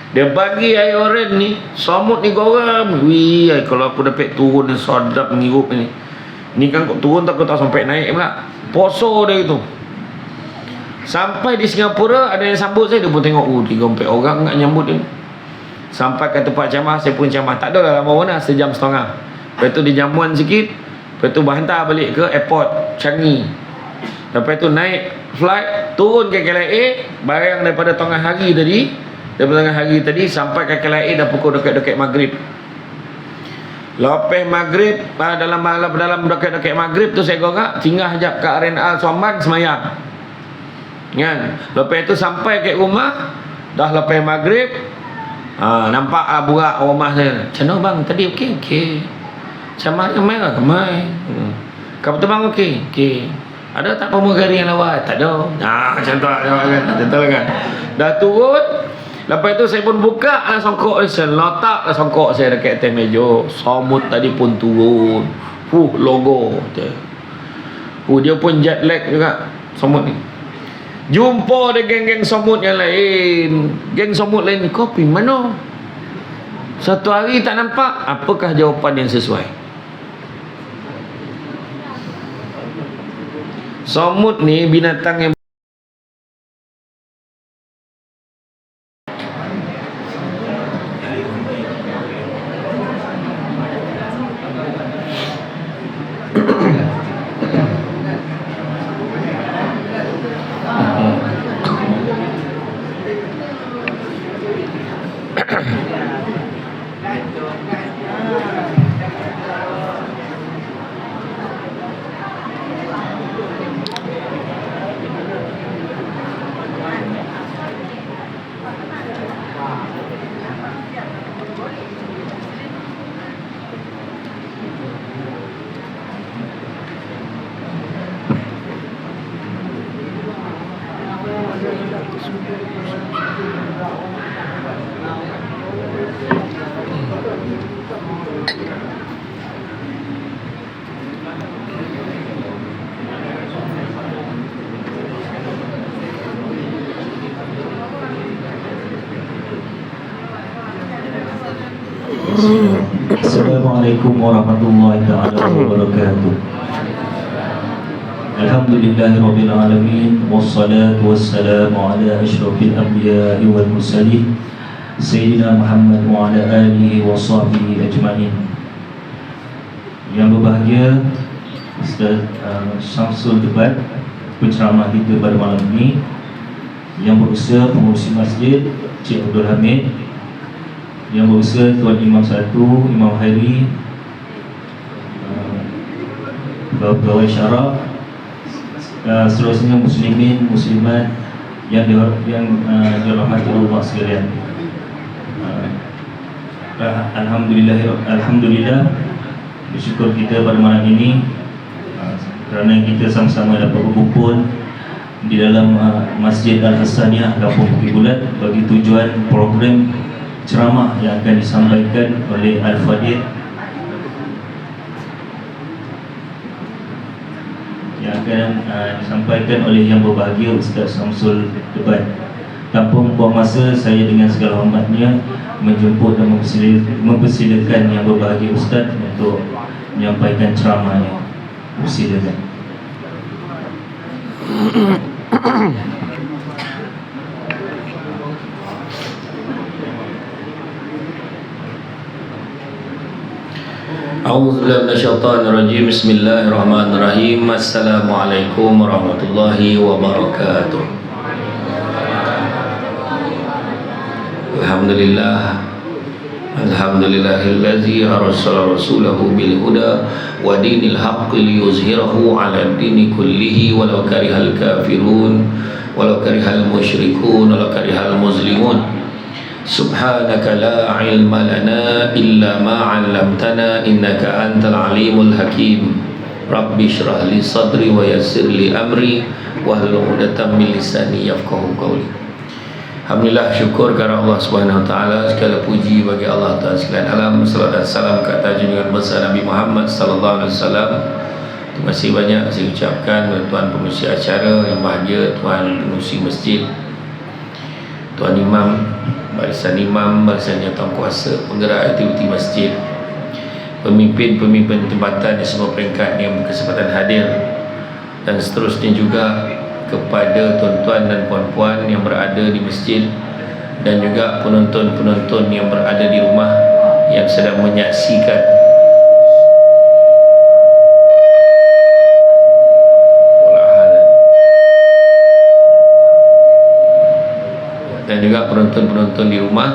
Dia bagi air oren ni, somut ni garam. Wih, kalau aku dapat turun ni sedap menghirup ni. Ni kan kau turun tak, kau tak sampai naik pula. Poso dia itu. Sampai di Singapura ada yang sambut saya, dia pun tengok 3-4 orang nak nyambut dia. Sampai ke tempat camah, saya pun camah. Tak ada lah lama mana, sejam setengah. Lepas tu dia jamuan sikit, lepas tu hantar balik ke airport Changi. Lepas tu naik flight, turun ke KLIA, barang daripada tengah hari tadi sampai ke KLIA dah pukul dekat-dekat maghrib. Lepas maghrib, dalam dekat-dekat maghrib tu saya gogak singgah jap ke Arena Al Somban semayang. Kan? Lepas tu sampai ke rumah, dah lepas maghrib, nampak burak rumah saya. Macam mana bang? Tadi okey. Macam mana kemai? Kau betul bang okey. Ada tak pramugari yang lawat? Tak ada. Macam tu kan. Dah turun. Lepas tu saya pun buka lah songkok saya, letak lah songkok saya dekat atas meja. Somut tadi pun turun. Logo. Dia pun jet lag juga somut ni. Jumpa ada geng-geng somut yang lain. Geng somut lain, kau pergi mana? Satu hari tak nampak. Apakah jawapan yang sesuai? Somut ni binatang yang Assalamualaikum warahmatullahi wabarakatuh. Alhamdulillahirabbil alamin, wassalatu wassalamu ala asyrafil anbiya'i wal mursalin sayyidina Muhammad wa ala alihi wa sahbihi ajma'in. Yang berbahagia Ustaz Syamsul Debat, penceramah kita pada malam ini. Yang berusaha pengurusi masjid Cik Abdul Hamid, yang berusaha Tuan Imam 1, Imam Hairi, pegawai syarah, seterusnya muslimin, muslimat yang dirahmati Allah sekalian. Alhamdulillah, bersyukur kita pada malam ini kerana kita sama-sama dapat berkumpul di dalam Masjid Al-Hasaniyah Kampung Bukit Bulat bagi tujuan program ceramah yang akan disampaikan oleh Al-Fadil disampaikan oleh yang berbahagia Ustaz Syamsul Debat. Tanpa membuang masa, saya dengan segala hormatnya menjemput dan mempersilakan yang berbahagia Ustaz untuk menyampaikan ceramahnya. Persilakan. A'udzubillahi minasyaitonirrajim. Bismillahirrahmanirrahim. Assalamualaikum warahmatullahi wabarakatuh. Alhamdulillahillazi arsala rasulahu bil huda wa dinil haqqi liyuzhirahu 'ala ad-dini kullihi walau karihal kafirun walau karihal musyrikun walau karihal muslimun. Subhanaka la ilma lana illa ma 'allamtana innaka antal alimul hakim. Rabbi shrah li sadri wa yassir li amri wahlul 'uqdatam min lisani yafqahu qawli. Alhamdulillah, syukur kepada Allah Subhanahu wa taala, segala puji bagi Allah Ta'ala sekalian alam. Salawat dan salam ke atas junjungan besar Nabi Muhammad sallallahu alaihi wasallam. Terima kasih banyak saya ucapkan kepada tuan pengurusi acara yang bahagia, tuan pengurusi masjid, tuan imam barisan imam, barisannya tuan kuasa, penggerak aktiviti masjid, pemimpin-pemimpin tempatan di semua peringkat yang berkesempatan hadir, dan seterusnya juga kepada tuan-tuan dan puan-puan yang berada di masjid, dan juga penonton-penonton yang berada di rumah yang sedang menyaksikan dan juga penonton-penonton di rumah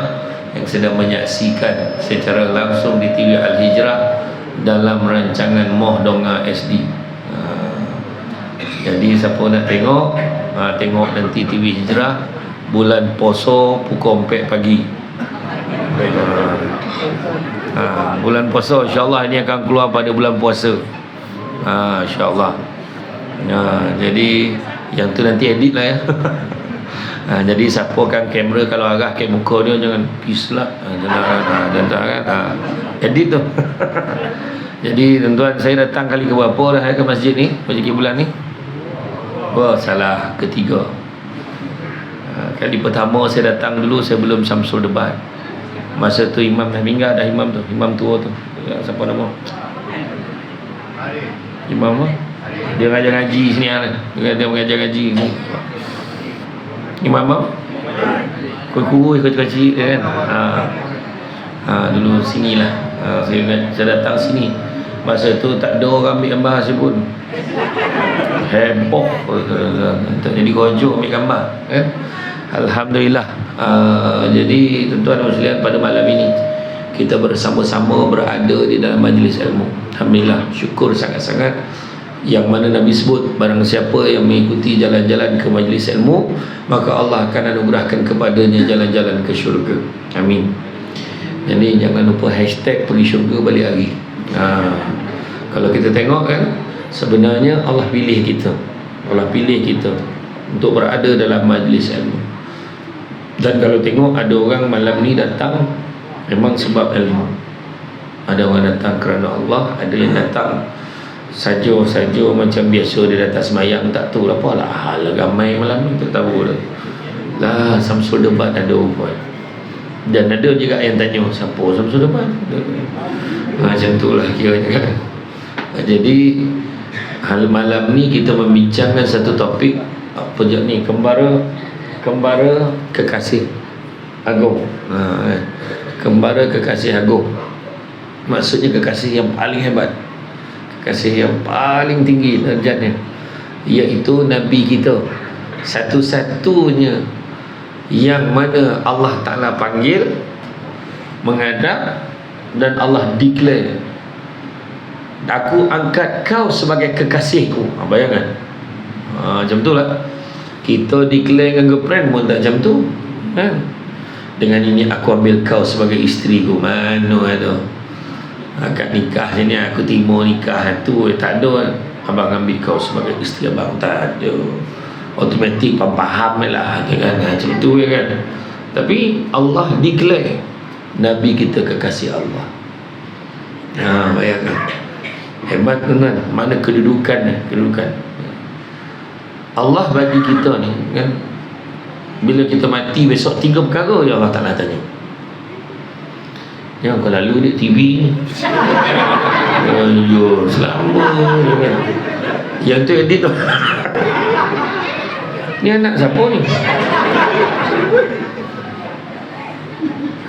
yang sedang menyaksikan secara langsung di TV Al-Hijrah dalam rancangan Moh Donga SD. Jadi siapa nak tengok, tengok nanti TV Hijrah bulan Poso pukul 4 pagi. Bulan Poso insya-Allah ini akan keluar pada bulan puasa. Insya-Allah. Jadi yang tu nanti edit lah ya. Jadi siapakan kamera kalau arah ke muka dia jangan peace lah. Jangan edit tu. Jadi tuan-tuan, saya datang kali ke berapa dah ke masjid ni, Masjid Kiblat ni? Salah ketiga. Kali pertama saya datang dulu, saya belum Samsul Debat. Masa tu imam dah meninggal dah, imam tu, imam tua tu. Siapa nama? Imam apa? Dia mengajar ngaji sini lah. Dia mengajar ngaji ni. Imam apa? Kuru-kuru kecil-kecil kan. Dulu sini lah. Saya datang sini. Masa tu tak ada orang ambil gambar saya pun. Heboh. Tak jadi rojo ambil gambar kan. Alhamdulillah. Jadi tuan-tuan dan sekalian, pada malam ini kita bersama-sama berada di dalam majlis ilmu. Alhamdulillah, syukur sangat-sangat. Yang mana Nabi sebut, barang siapa yang mengikuti jalan-jalan ke majlis ilmu, maka Allah akan anugerahkan kepadanya jalan-jalan ke syurga. Amin. Jadi jangan lupa hashtag pergi syurga balik hari. Kalau kita tengok kan, sebenarnya Allah pilih kita. Allah pilih kita untuk berada dalam majlis ilmu. Dan kalau tengok ada orang malam ni datang memang sebab ilmu. Ada orang datang kerana Allah, ada yang datang saja macam biasa dia datang semayang, tak tahu apa lah hal ramai malam ni, tak tahu lah. Samsul Debat ada buat, dan ada juga yang tanya siapa Samsul Debat. Macam tu lah kiranya kan. Jadi hal malam ni kita membincangkan satu topik apa je ni, kembara kekasih agung. Kembara kekasih agung, maksudnya kekasih yang paling hebat, kasih yang paling tinggi darjatnya, iaitu Nabi kita, satu-satunya yang mana Allah Ta'ala panggil, menghadap, dan Allah declare, aku angkat kau sebagai kekasihku. Bayangkan, macam tu lah. Kita declare dengan girlfriend pun tak macam tu kan? Dengan ini aku ambil kau sebagai isteriku. Mana ada akad nikah sini aku terima nikah tu, tak ada abang ambil kau sebagai isteri abang, tak ada. Automatik faham lah kan, macam tu ya kan. Tapi Allah declare Nabi kita kekasih Allah. Bayangkan, hebat tuan, mana kedudukan. Allah bagi kita ni kan, bila kita mati besok 3 perkara yang Allah Ta'ala tanya. Yang kau lalu di TV ni, ayo selamat. Yang tu edit tu. Ni anak siapa ni?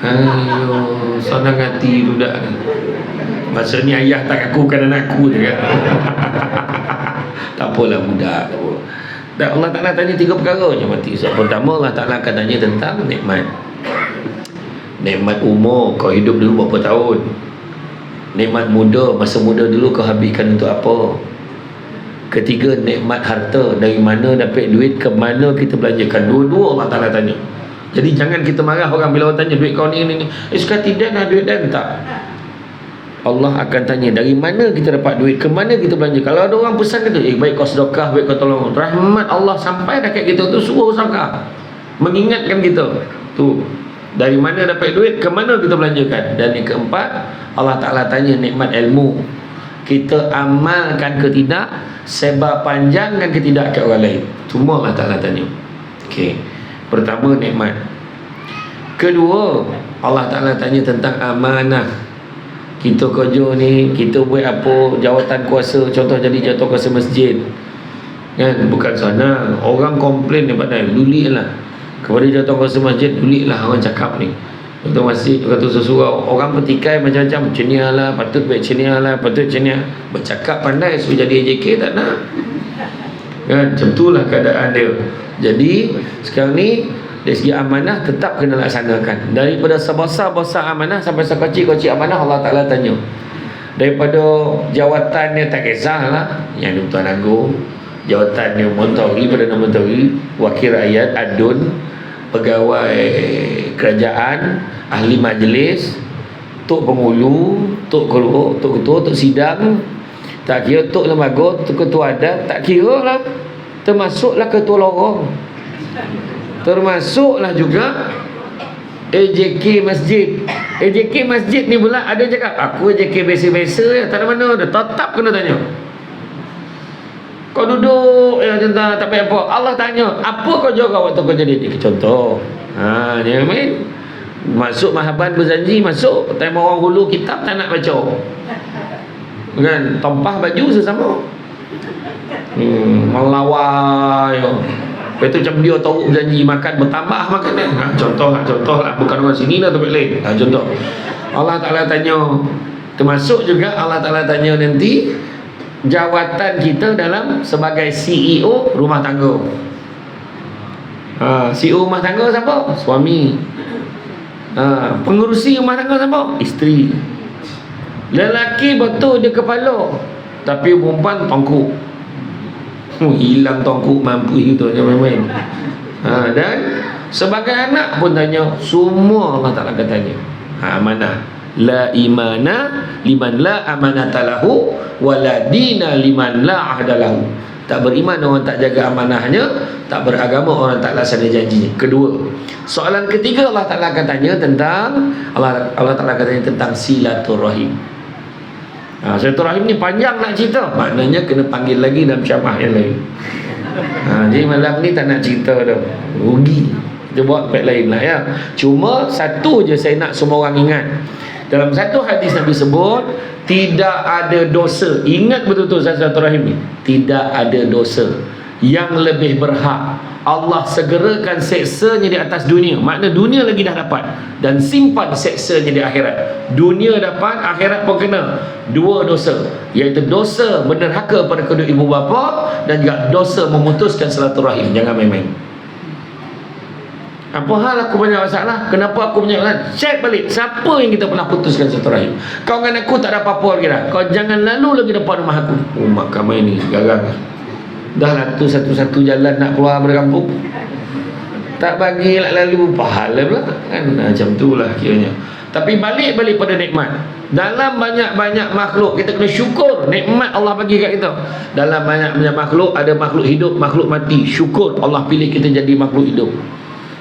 Ayo, senang hati budak ni. Maksudnya ayah tak akukan anakku je kan. Tak apalah budak. Dan Allah Ta'ala tanya 3 perkara je mati. Pertama, Allah Ta'ala akan tanya tentang nikmat. Nikmat umur, kau hidup dulu berapa tahun. Nikmat muda, masa muda dulu kau habiskan untuk apa. Ketiga, nikmat harta, dari mana dapat duit, ke mana kita belanjakan. Dua-dua Allah Ta'ala tanya. Jadi jangan kita marah orang bila orang tanya duit kau ni. Sekali tidak nak duit dan tak. Allah akan tanya dari mana kita dapat duit, ke mana kita belanja. Kalau ada orang pesan kata, baik kau sedekah, baik kau tolong, rahmat Allah sampai dekat kita tu, suruh sedekah, mengingatkan kita tu, dari mana dapat duit, ke mana kita belanjakan. Dan yang keempat, Allah Ta'ala tanya nikmat ilmu, kita amalkan ke tidak, sebar panjangkan ke tidak ke orang lain. Semua Allah Ta'ala tanya. Okey, pertama nikmat. Kedua, Allah Ta'ala tanya tentang amanah. Kita kerja ni, kita buat apa, jawatan kuasa, contoh jadi jawatan kuasa masjid kan, bukan sana. Orang komplain daripada duliklah kepada jawatan kuasa masjid, duliklah orang cakap ni. Jawatan masjid, kata sesuatu orang petikai macam-macam, cenia lah, patut baik cenia lah, patut cenia. Bercakap pandai, suruh jadi AJK tak nak kan, macam itulah keadaan dia. Jadi sekarang ni dari segi amanah tetap kena laksanakan. Daripada sebesar-besar amanah sampai sekecil-kecil amanah, Allah Ta'ala tanya. Daripada jawatannya tak kisahlah, yang di Tuan Agung, jawatannya Menteri, Perdana Menteri, Wakil Rakyat, Adun, Pegawai Kerajaan, Ahli Majlis, Tok Pengulu, Tok Ketua, Tok Sidang, tak kira Tok Lembaga, Tok Ketua Adat, tak kira lah. Termasuklah Ketua Lorong, termasuklah juga AJK Masjid. AJK Masjid ni pula ada cakap, aku AJK biasa-biasa ya, tak ada mana, dah tetap kena tanya. Kau duduk ya tentang tak payah apa, Allah tanya, apa kau jaga waktu kau jadi AJK? Contoh, ni main masuk mahaban berjanji, masuk time orang hulu kitab tak nak baca kan, tumpah baju sesama, melawai. Lepas tu macam dia tahu berjanji makan bertambah makanan. Contoh lah, bukan orang sini lah tempat lain. Contoh Allah Ta'ala tanya, termasuk juga Allah Ta'ala tanya nanti jawatan kita dalam sebagai CEO rumah tangga. CEO rumah tangga siapa? Suami. Pengurusi rumah tangga siapa? Isteri. Lelaki betul dia kepala, tapi perempuan tongkuk. Hilang tongkuk mampu itu je main-main. Dan sebagai anak pun tanya, semua Allah Ta'ala akan tanya. Amanah. La imana liman la amanata lahu, wala dina liman la ahda lahu. Tak beriman orang tak jaga amanahnya, tak beragama orang tak laksana janjinya. Kedua, soalan ketiga Allah Ta'ala akan tanya tentang Allah Ta'ala akan tanya tentang silaturahim. Silaturahim ni panjang nak cerita, maknanya kena panggil lagi dalam syamah yang lain. Jadi malam ni tak nak cerita dah, rugi. Kita buat part lain lah ya. Cuma satu je saya nak semua orang ingat. Dalam satu hadis Nabi sebut, tidak ada dosa. Ingat betul-betul silaturahim ni, tidak ada dosa yang lebih berhak Allah segerakan seksanya di atas dunia. Makna dunia lagi dah dapat, dan simpan seksanya di akhirat. Dunia dapat, akhirat pun kena. Dua dosa, iaitu dosa menderhaka pada kedua ibu bapa, dan juga dosa memutuskan silaturahim. Jangan main-main. Apa hal aku banyak masalah? Kenapa aku banyak masalah? Check balik, siapa yang kita pernah putuskan silaturahim? Kau dengan aku tak ada apa-apa lagi dah. Kau jangan lalu lagi depan rumah aku. Mak kami ni garang. Dah lah tu satu-satu jalan nak keluar dari kampung, tak bagi lalu pahala pula kan, macam tu lah kiranya. Tapi balik pada nikmat. Dalam banyak-banyak makhluk, kita kena syukur nikmat Allah bagi kat kita. Dalam banyak-banyak makhluk, ada makhluk hidup, makhluk mati. Syukur Allah pilih kita jadi makhluk hidup.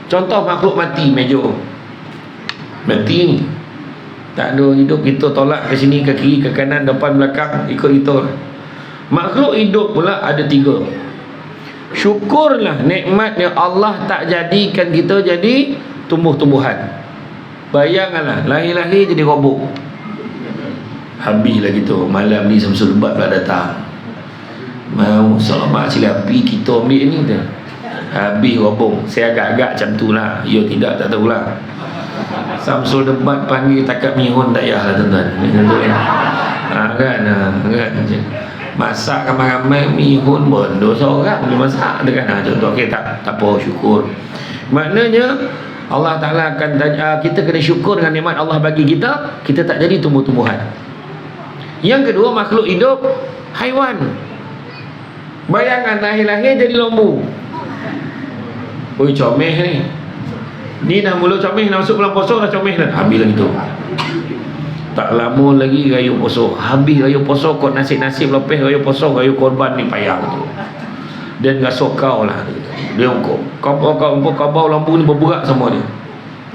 Contoh makhluk mati, mejo mati ni, tak ada hidup, kita tolak ke sini, ke kiri, ke kanan, depan, belakang, ikut itu. Makhluk hidup pula ada tiga. Syukurlah nikmatnya Allah tak jadikan kita jadi tumbuh-tumbuhan. Bayangkanlah, lahir-lahir jadi robot. Habislah gitu. Malam ni Samsul Lebat pula datang, mau selamat silapi kita ambil ni dah. Habis robot. Saya agak-agak macam tu lah. Ya tidak, tak tahulah. Samsul Lebat panggil takat mihun tak payah lah tuan-tuan. Kan masak ramai-ramai mihun pun dosa orang boleh masak dia kan. Contoh okey, tak apa, syukur. Maknanya Allah Ta'ala akan tanya, kita kena syukur dengan nikmat Allah bagi kita. Kita tak jadi tumbuh-tumbuhan. Yang kedua, makhluk hidup, haiwan. Bayangkan lahir-lahir jadi lembu. Oi, comel ni. Ni dah mula comel, dah masuk bulan puasa dah comel dah. Habis lah gitu. Tak lama lagi raya poso. Habis raya poso, kau nasib-nasib lepas raya poso, raya korban ni payah betul. Dan rasuk kau lah. Dia kau bau lampu ni berberak sama dia.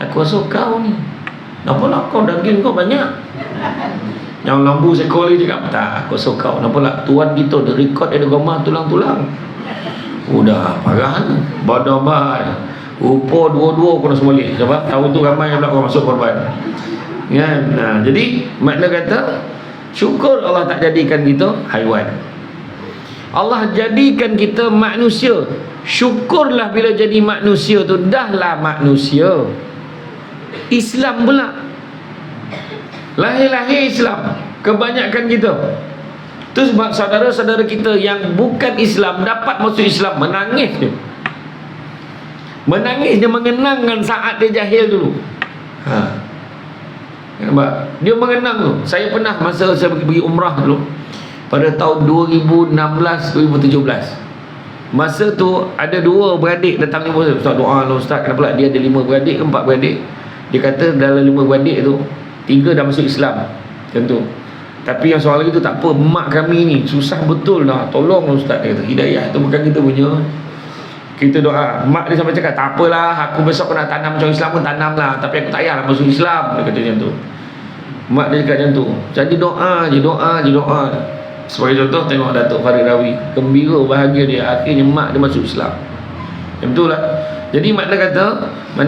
Aku rasa kau ni, kenapa lah kau daging kau banyak? Yang lampu seekor lagi cakap, tak, aku rasa kau, kenapa lah tuan kita dia record ada gambar tulang-tulang. Udah parah ni, badan Rupa dua-dua kena sembelih. Sebab tahun tu ramai pula orang masuk korban. Ya, nah, jadi makna kata syukur Allah tak jadikan kita haiwan. Allah jadikan kita manusia. Syukurlah bila jadi manusia tu dahlah manusia. Islam pula. Lahir-lahir Islam. Kebanyakan kita. Tu sebab saudara-saudara kita yang bukan Islam dapat masuk Islam, menangis dia. Menangis dia mengenangkan saat dia jahil dulu. Nampak? Dia mengenang tu. Saya pernah masa saya pergi umrah dulu pada tahun 2016-2017. Masa tu ada 2 beradik datang jumpa saya. Ustaz, doa lah Ustaz. Kenapa pula dia ada 5 beradik ke 4 beradik? Dia kata dalam 5 beradik tu 3 dah masuk Islam. Macam tu. Tapi yang soal lagi tu tak apa, mak kami ni susah betul lah, tolong Ustaz. Dia kata hidayah tu bukan kita punya. Kita doa. Mak dia sampai cakap tak apalah, aku besok nak tanam macam Islam pun tanam lah, tapi aku tak payahlah masuk Islam. Dia kata macam tu. Mak dia cakap macam tu. Jadi doa je, doa je, doa. Sebagai contoh, tengok Datuk Farid Rawi, gembira, bahagia dia, akhirnya mak dia masuk Islam. Yang betul lah. Jadi mana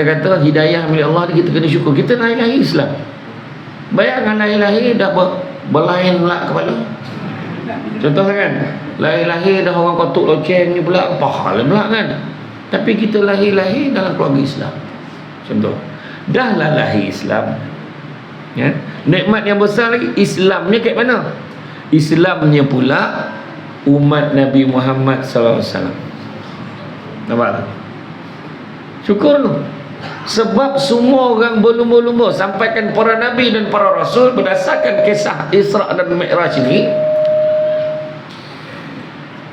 kata hidayah milik Allah ni, kita kena syukur. Kita lahir-lahir Islam. Bayangkan lahir-lahir dah berlain pula kepala. Contoh kan, lahir-lahir dah orang kotuk loceng ni pula, apa hal pula kan. Tapi kita lahir-lahir dalam keluarga Islam. Contoh, dah lah lahir Islam, ya? Nikmat yang besar lagi, Islamnya kat mana? Islamnya pula umat Nabi Muhammad SAW. Nampak tak? Syukur tu. Sebab semua orang berlumba-lumba sampaikan para Nabi dan para Rasul berdasarkan kisah Isra dan Mi'raj ini.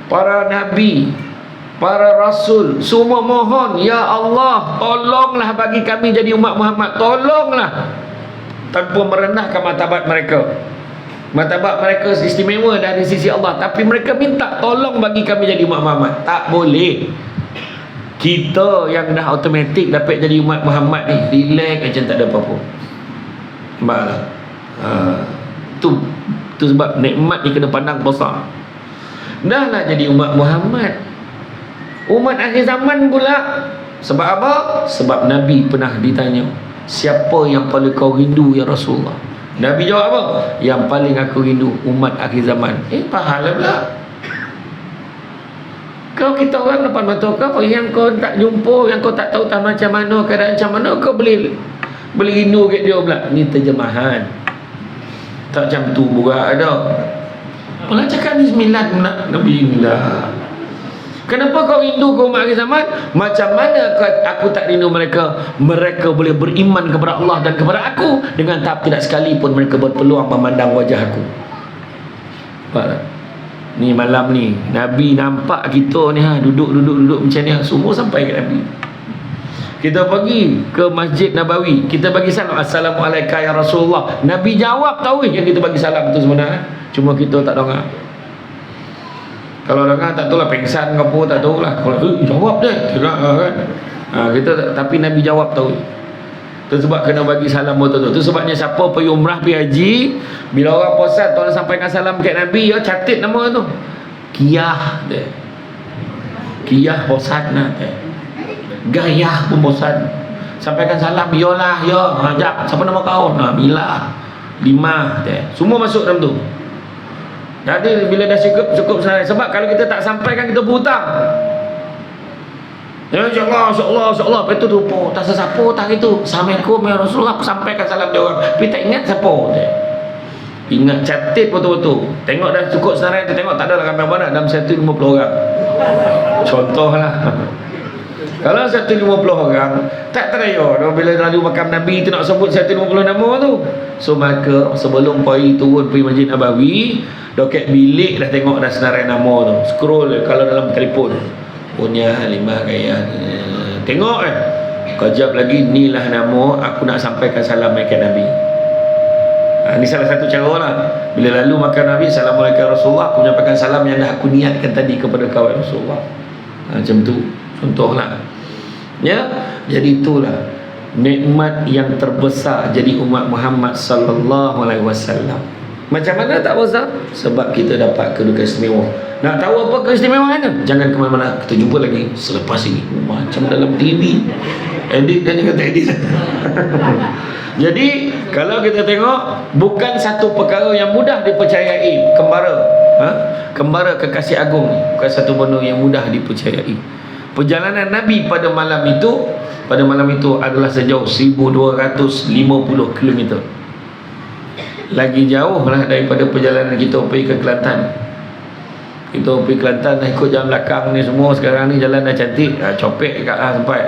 Para Nabi, para Rasul semua mohon, ya Allah, tolonglah bagi kami jadi umat Muhammad. Tolonglah. Tanpa merendahkan martabat mereka. Martabat mereka istimewa dari sisi Allah, tapi mereka minta tolong bagi kami jadi umat Muhammad. Tak boleh. Kita yang dah automatik dapat jadi umat Muhammad ni relax macam tak ada apa-apa. Nampak tak? Tu sebab nikmat ni kena pandang besar. Dah lah jadi umat Muhammad, umat akhir zaman pula. Sebab apa? Sebab Nabi pernah ditanya, siapa yang paling kau rindu ya Rasulullah? Nabi jawab apa? Yang paling aku rindu umat akhir zaman. Pahala pula. Kau kita orang depan mata kau yang kau tak jumpa, yang kau tak tahu tak macam mana keadaan macam mana, kau boleh rindu kat dia pula. Ni terjemahan. Tak macam tu juga ada. Pula cakap ni sembilan Nabi lah. Kenapa kau rindu ke umat akhir zaman? Macam mana aku tak rindu mereka? Mereka boleh beriman kepada Allah dan kepada aku dengan tahap tidak sekalipun mereka berpeluang memandang wajah aku. Nampak tak? Ni malam ni Nabi nampak kita ni duduk macam ni, semua sampai ke Nabi. Kita pergi ke Masjid Nabawi, kita bagi salam, Assalamualaikum ya Rasulullah. Nabi jawab tahu yang kita bagi salam tu sebenarnya, cuma kita tak dengar. Kalau dengar tak tahulah pengsan ke apa, tak tahulah. Kalau jawab dia tidak kan. Kita tapi Nabi jawab tahu. Tu sebab kena bagi salam betul-betul. Tu sebabnya siapa pergi umrah, pergi haji, bila orang puasa tolong sampaikan salam kat Nabi, ya catat nama tu. Kiyah dia. Kiyah bosan nak dia. Gayah pun bosan. Sampaikan salam, yolah, yo. Jap, siapa nama kau? Mila. 5 dia. Semua masuk dalam tu. Jadi bila dah cukup sahaja. Sebab kalau kita tak sampaikan, kita berhutang. Ya insyaAllah, insyaAllah. Lepas tu lupa, tak sesiapa tak itu. Assalamualaikum ya Rasulullah, aku sampaikan salam dia orang, tapi tak ingat siapa dia. Ingat, catat betul-betul. Tengok dah cukup senarai, tengok tak ada lah ramai banyak dalam 150 orang. Contoh lah. Kalau 150 orang, tak teraya bila lalu makam Nabi tu nak sebut 150 nama tu. So maka sebelum pergi turun pergi Masjid Nabawi, doket bilik dah tengok dah senarai nama tu. Scroll kalau dalam telefon. Punya 5 gaya. Tengok kejap lagi, inilah nama aku nak sampaikan salam kepada Nabi. Ini salah satu cara lah. Bila lalu makan Nabi, Assalamualaikum Rasulullah, aku menyampaikan salam yang dah aku niatkan tadi kepada kau Rasulullah. Macam tu contohlah. Ya, jadi itulah nikmat yang terbesar jadi umat Muhammad sallallahu alaihi wasallam. Macam mana tak puasa? Sebab kita dapat kedudukan istimewa. Nak tahu apa keistimewaannya? Jangan ke mana-mana. Kita jumpa lagi selepas ini. Macam dalam TV. Edit dan kata edit. Jadi kalau kita tengok, bukan satu perkara yang mudah dipercayai. Kembara kekasih agung ni bukan satu benda yang mudah dipercayai. Perjalanan Nabi pada malam itu adalah sejauh 1250 km. Lagi jauh lah daripada perjalanan kita pergi ke Kelantan. Kita pergi Kelantan ikut jalan belakang ni semua. Sekarang ni jalan dah cantik, copek kat lah sampai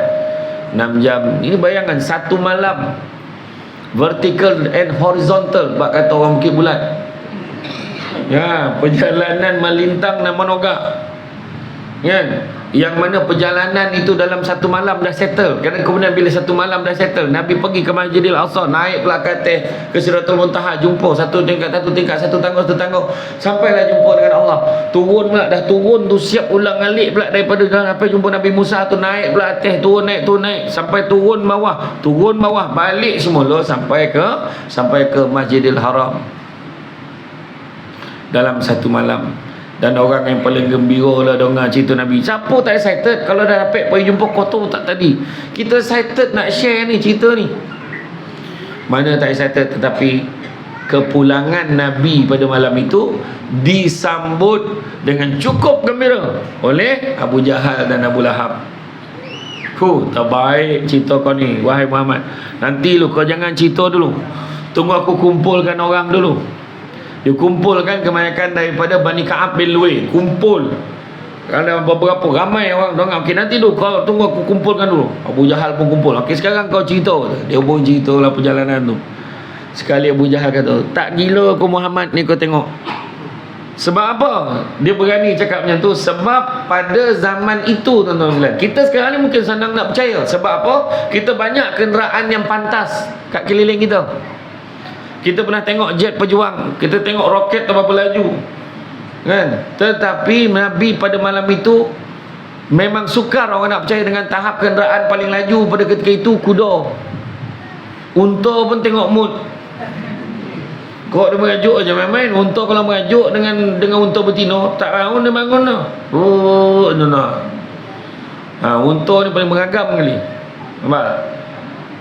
6 jam. Ini bayangan satu malam, vertical and horizontal, bak kata orang Bukit Bulat. Ya, perjalanan melintang dan menogak. Kan? Yang mana perjalanan itu dalam satu malam dah settle. Kerana kemudian bila satu malam dah settle, Nabi pergi ke Masjidil Aqsa, naik pula ke atas ke Sidratul Muntaha, jumpa satu tingkat, satu tangga. Sampailah jumpa dengan Allah. Turun pula, dah turun tu siap ulang alik pula daripada sampai jumpa Nabi Musa tu, naik pula atas, turun naik sampai turun bawah, balik semula sampai ke Masjidil Haram dalam satu malam. Dan orang yang paling gembira lah dengar cerita Nabi. Siapa tak excited kalau dah dapat pergi jumpa kotor tak tadi? Kita excited nak share ni cerita ni. Mana tak excited, tetapi kepulangan Nabi pada malam itu disambut dengan cukup gembira oleh Abu Jahal dan Abu Lahab. Terbaik cerita kau ni, wahai Muhammad. Nanti lu kau jangan cerita dulu. Tunggu aku kumpulkan orang dulu. Dia kumpulkan kebanyakan daripada Bani Ka'ab bin Luwai. Kumpul. Ada beberapa ramai orang dengar. Okey, nanti dulu kau tunggu aku kumpulkan dulu. Abu Jahal pun kumpul. Okey, sekarang kau cerita. Dia pun ceritalah perjalanan tu. Sekali Abu Jahal kata, tak gila aku Muhammad ni kau tengok. Sebab apa dia berani cakap macam tu? Sebab pada zaman itu, tuan-tuan, kita sekarang ni mungkin senang nak percaya. Sebab apa? Kita banyak kenderaan yang pantas kat keliling kita. Kita pernah tengok jet pejuang, kita tengok roket berapa laju, kan? Tetapi Nabi pada malam itu memang sukar orang nak percaya dengan tahap kenderaan paling laju pada ketika itu kuda. Unta pun tengok mood. Kau dia merajuk aja main-main. Unta kalau merajuk dengan unta betina, tak bangun dia bangun dah. Unta ni paling beragam kali. Nampak?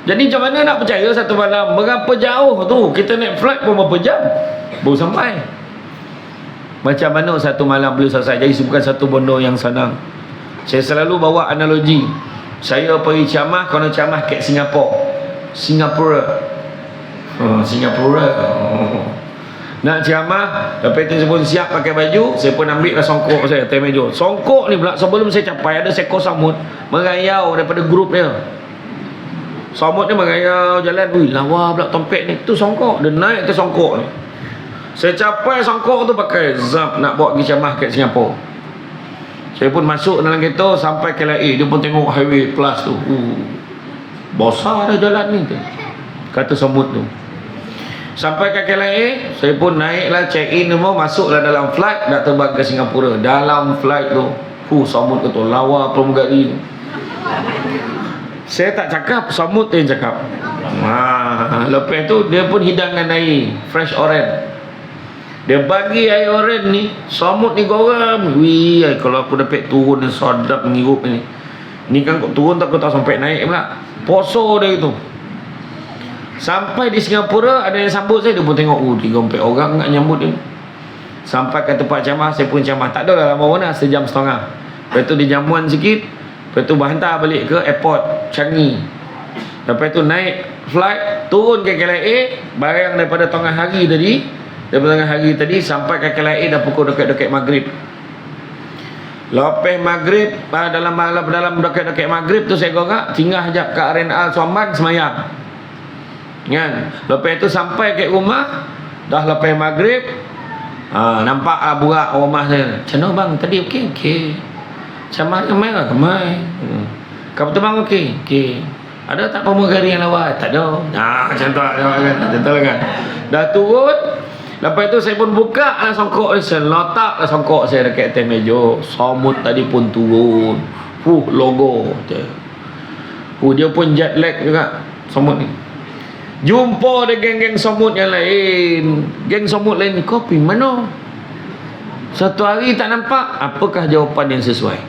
Jadi macam mana nak percaya satu malam? Berapa jauh tu? Kita naik flight pun berapa jam baru sampai. Macam mana satu malam boleh selesai? Jadi bukan satu benda yang senang. Saya selalu bawa analogi. Saya pergi ceramah, kalau ceramah kat Singapura. Nak ceramah, lepas tu saya pun siap pakai baju, saya pun ambil lah songkok saya atas meja. Songkok ni pula sebelum saya capai ada seekor samut merayau daripada grup dia. Samut ni merayau jalan. Wih, lawa pula tompet ni. Tu songkok. Dia naik ke songkok ni. Saya capai songkok tu pakai zap nak bawa pergi ceramah kat Singapura. Saya pun masuk dalam kereta sampai KLIA. Dia pun tengok highway plus tu. Besar dah jalan ni tu, kata samut tu. Sampai ke KLIA, saya pun naiklah, check in semua, masuklah dalam flight nak terbang ke Singapura. Dalam flight tu, samut kata lawa pramugari. Saya tak cakap, samut yang cakap. Lepas tu dia pun hidangkan air fresh orange. Dia bagi air orange ni, samut ni goram. Wih, kalau aku dapat turun ni sedap menghirup ni. Ni kan kau turun tak, aku tak sampai naik pula. Poso dia itu. Sampai di Singapura ada yang sambut saya. Dia pun tengok 3-4 orang nak nyambut dia. Sampai ke tempat ceramah, saya pun ceramah. Tak ada lah lama mana, sejam setengah. Lepas tu dia jamuan sikit. Lepas tu hantar balik ke airport Changi. Lepas tu naik flight, turun ke KLIA. Barang daripada tengah hari tadi sampai ke KLIA dah pukul dekat-dekat maghrib. Lepas maghrib, dalam dekat-dekat maghrib tu saya gogak tinggal sekejap kat RNA Suamban semayang. Kan? Lepas tu sampai ke rumah dah lepas maghrib. Nampak burak rumah saya. Macam mana bang tadi? Okey. Macam mana ramai. Kau betul bang okey. Ada tak pramugari yang lawat? Tak ada. Macam tu kan. Dah turun. Lepas tu saya pun buka lah songkok ni. Saya letak lah songkok saya dekat atas meja. Samut tadi pun turun. Logo. Dia pun jet lag juga samut ni. Jumpa ada geng-geng somut yang lain. Geng somut lain, kau pergi mana? Satu hari tak nampak. Apakah jawapan yang sesuai?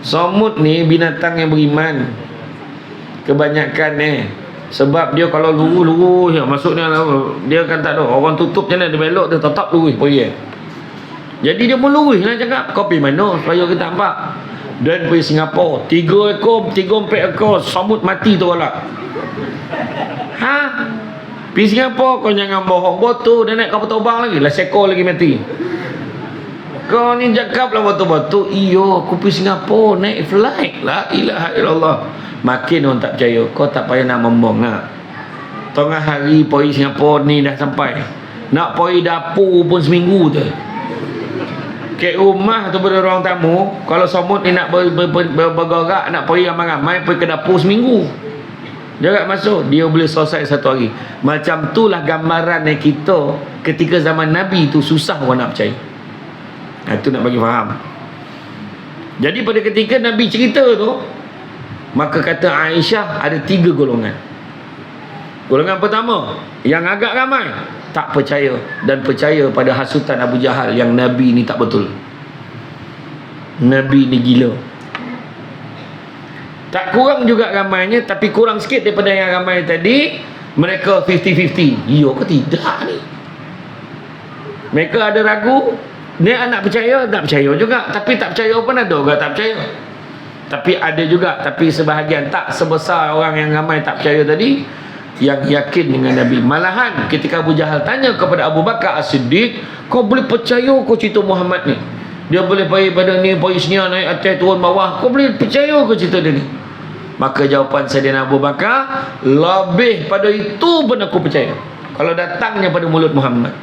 Somut ni binatang yang beriman. Kebanyakan sebab dia kalau lurus ya, maksudnya dia kan tak ada orang tutup je lah, dia belok dia tetap lurus pergi. Jadi dia pun lurus lah cakap, kau pergi mana supaya kita nampak. Dan pergi Singapura 3 ekor 4 ekor somut mati tu lah. Pergi Singapura kau jangan bohong botol, dia naik kapal terbang lagi lah sekor lagi mati. Kau ni cakap lah betul-betul. Iyo, aku pergi Singapura naik flight. La ilaha illallah. Makin orang tak percaya. Kau tak payah nak membong nak. Tengah hari pergi Singapura ni dah sampai. Nak pergi dapur pun seminggu tu. Ke rumah tu pada orang tamu. Kalau somut ni nak bergerak, nak pergi ramai-ramai, pergi ke dapur seminggu. Jarak masuk, dia boleh selesai satu hari. Macam itulah gambaran kita ketika zaman Nabi tu susah orang nak percaya. Itu nak bagi faham. Jadi pada ketika Nabi cerita tu, maka kata Aisyah ada 3 golongan. Golongan pertama, yang agak ramai tak percaya dan percaya pada hasutan Abu Jahal yang Nabi ni tak betul. Nabi ni gila. Tak kurang juga ramainya, tapi kurang sikit daripada yang ramai tadi. Mereka 50-50. Ya ke tidak ni? Mereka ada ragu. Dia nak percaya, tak percaya juga. Tapi tak percaya pun ada juga tak percaya. Tapi ada juga, tapi sebahagian tak sebesar orang yang ramai tak percaya tadi, yang yakin dengan Nabi. Malahan ketika Abu Jahal tanya kepada Abu Bakar As-Siddiq, kau boleh percaya kau cerita Muhammad ni? Dia boleh pergi pada ni, pergi sini, naik atas, turun bawah. Kau boleh percaya kau cerita dia ni? Maka jawapan Sayyidina Abu Bakar, lebih pada itu pun aku percaya. Kalau datangnya pada mulut Muhammad.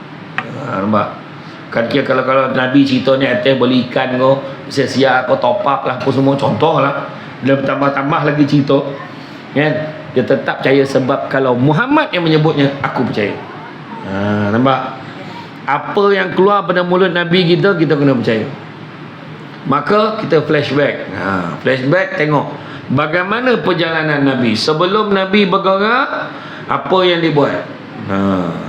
Nampak? Kan kira kalau Nabi cerita ni atas beli ikan kau, sia-sia kau top up lah, apa semua, contoh lah. Dia tambah-tambah lagi cerita. Kan? Dia tetap percaya sebab kalau Muhammad yang menyebutnya, aku percaya. Nampak? Apa yang keluar pada mulut Nabi kita, kita kena percaya. Maka kita flashback. Flashback tengok bagaimana perjalanan Nabi. Sebelum Nabi bergerak, apa yang dibuat.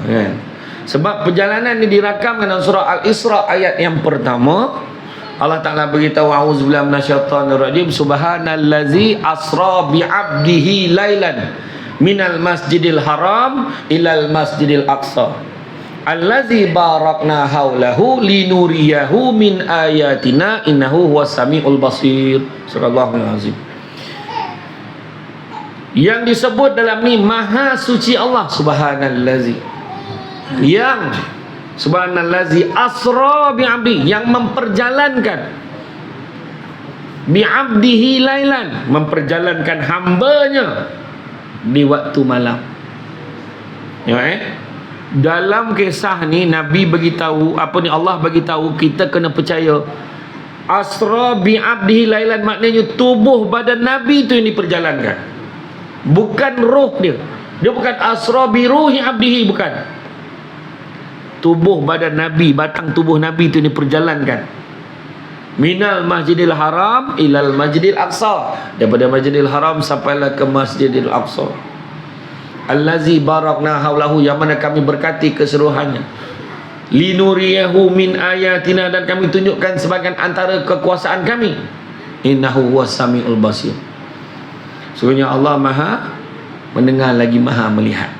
Kan? Sebab perjalanan ini dirakamkan dalam surah Al-Isra ayat yang pertama. Allah Ta'ala beritahu, a'udzubillahi minasyaitonirrajim, subhanallazi asra bi'abdihi lailan minal masjidil haram ilal masjidil aqsa allazi barakna haulahu linuriyahu min ayatina innahu huwas samiul basir. Surallahul azim. Yang disebut dalam ni maha suci Allah, subhanallazi, yang subhanallazi asra bi'abdi, yang memperjalankan bi'abdihi lailan, memperjalankan hambanya di waktu malam. Dalam kisah ni Nabi beritahu, Allah beritahu kita kena percaya asra bi'abdihi lailan, maknanya tubuh badan Nabi tu yang diperjalankan, bukan roh dia. Dia bukan asra bi ruhi abdihi, bukan. Tubuh badan Nabi, batang tubuh Nabi itu diperjalankan. Minal masjidil haram ilal masjidil aqsa, daripada masjidil haram sampailah ke masjidil aqsa. Allazi barakna haulahu, yang mana kami berkati keseluruhannya. Linuriyahu min ayatina, dan kami tunjukkan sebagian antara kekuasaan kami. Innahu huwas samiul basir. Sesungguhnya Allah maha mendengar lagi maha melihat.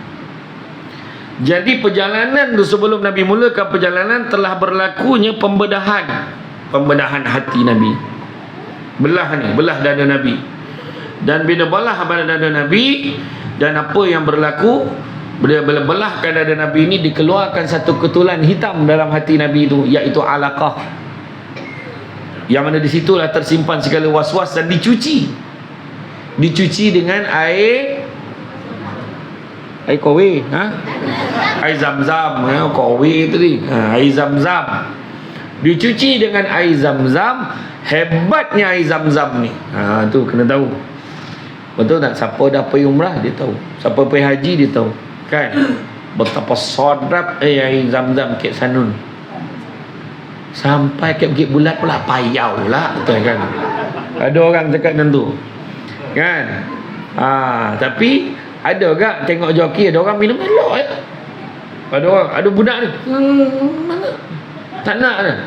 Jadi perjalanan tu, sebelum Nabi mulakan perjalanan, telah berlakunya pembedahan hati Nabi. Belah dada Nabi. Dan bila belah dada Nabi, dan apa yang berlaku, bila belahkan dada Nabi ini, dikeluarkan satu ketulan hitam dalam hati Nabi itu, iaitu alaqah. Yang mana di situlah tersimpan segala was-was dan dicuci dengan air kowe, air zam-zam, kowe tadi, air zam-zam, dicuci dengan air zam-zam. Hebatnya air zam-zam ni, tu kena tahu. Betul tak? Siapa dah pergi umrah dia tahu, siapa pergi haji dia tahu, kan? Betapa sedap air zam-zam Kek Sanun. Sampai ke Bukit Bulat pula payau lah, betul kan? Ada orang cakap macam tu. Kan? Tapi ada gak tengok joki ada orang minum elok ya. Ada budak ni. Mana? Tak nak dah.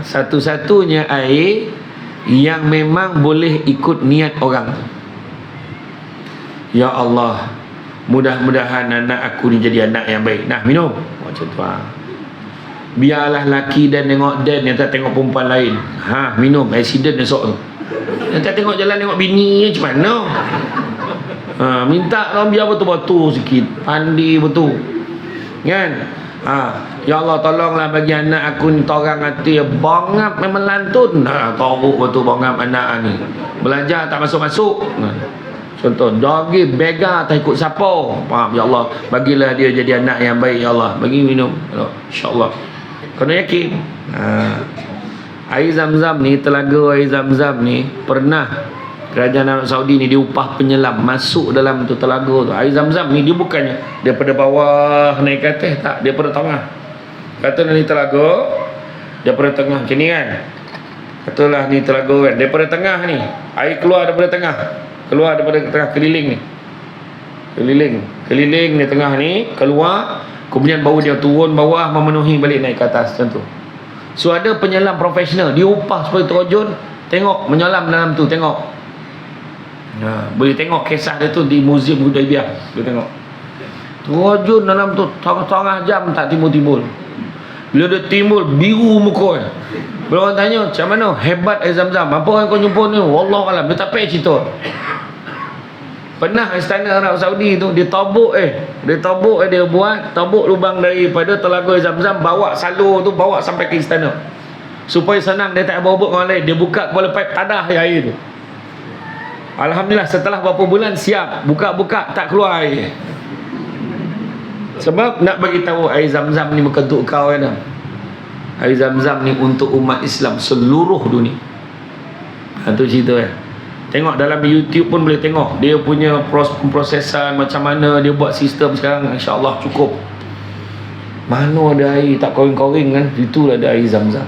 Satu-satunya air yang memang boleh ikut niat orang tu. Ya Allah, mudah-mudahan anak aku ni jadi anak yang baik. Nah, minum. Macam tu. Biarlah laki dan tengok dan yang tak tengok perempuan lain. Minum. Accident esok tu. Yang tak tengok jalan tengok bini macam mana? Minta orang biar betul-betul sikit. Pandi betul. Kan? Ya Allah, tolonglah bagi anak aku ni torang hati bongap memang lantun. Teruk betul bongap anak ni. Belajar tak masuk-masuk. Contoh, dogi bega tak ikut siapa. Faham? Ya Allah, bagilah dia jadi anak yang baik. Ya Allah, bagi minum. InsyaAllah. Kena yakin. Air Zam-Zam ni, telaga air Zam-Zam ni, pernah kerajaan Arab Saudi ni dia upah penyelam masuk dalam tu telaga tu. Air Zam-Zam ni dia bukannya daripada bawah naik ke atas, tak, daripada tengah. Katalah ni telaga, daripada tengah macam ni kan. Katalah ni telaga kan, daripada tengah ni air keluar daripada tengah, keluar daripada tengah keliling ni. Keliling ni tengah ni keluar, kemudian baru dia turun bawah memenuhi balik naik ke atas macam tu. So ada penyelam profesional, dia upah supaya terjun tengok menyelam dalam tu, tengok. Boleh tengok kisah dia tu di Museum Hudaibiyah. Boleh tengok. Terjun dalam tu setengah jam tak timbul-timbul. Bila dia timbul biru muka. Bila orang tanya macam mana hebat air Zam-Zam, apa yang kau jumpa ni? Wallahualam, dia tak payah cerita. Pernah istana Arab Saudi tu dia tabuk dia buat tabuk lubang daripada telaga Zam-Zam, bawa salur tu bawa sampai ke istana supaya senang dia tak berebut orang lain. Dia buka kepala paip tadah air tu. Alhamdulillah setelah beberapa bulan siap, buka-buka tak keluar air. Sebab nak bagi tahu air Zam-Zam ni bukan untuk kau kan. Air Zam-Zam ni untuk umat Islam seluruh dunia. Itu cerita Tengok dalam YouTube pun boleh tengok dia punya prosesan macam mana dia buat sistem sekarang. InsyaAllah cukup. Mana ada air tak koring-koring kan, itulah ada air Zam-Zam.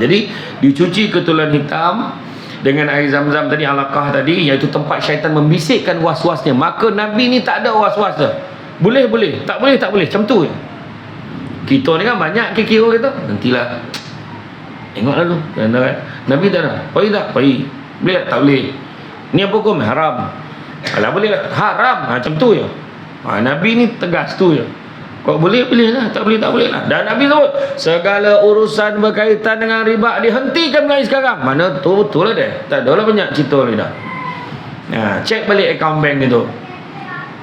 Jadi dicuci ketulan hitam dengan air Zam-Zam tadi, alaqah tadi, iaitu tempat syaitan membisikkan was-wasnya. Maka Nabi ni tak ada was-was dah. Boleh, tak boleh, macam tu je. Kita ni kan banyak kira kita, nantilah tengoklah tu. Nabi tak ada. Pergi tak? Pergi. Boleh tak? Boleh. Ni apa hukum? Haram. Alah boleh lah. Haram. Macam tu je. Nabi ni tegas tu je. Kau boleh lah, tak boleh lah. Dan Nabi sebut segala urusan berkaitan dengan riba dihentikan mulai sekarang. Mana tu betul lah dia. Tak ada lah banyak cerita ni dah. Cek balik akaun bank itu.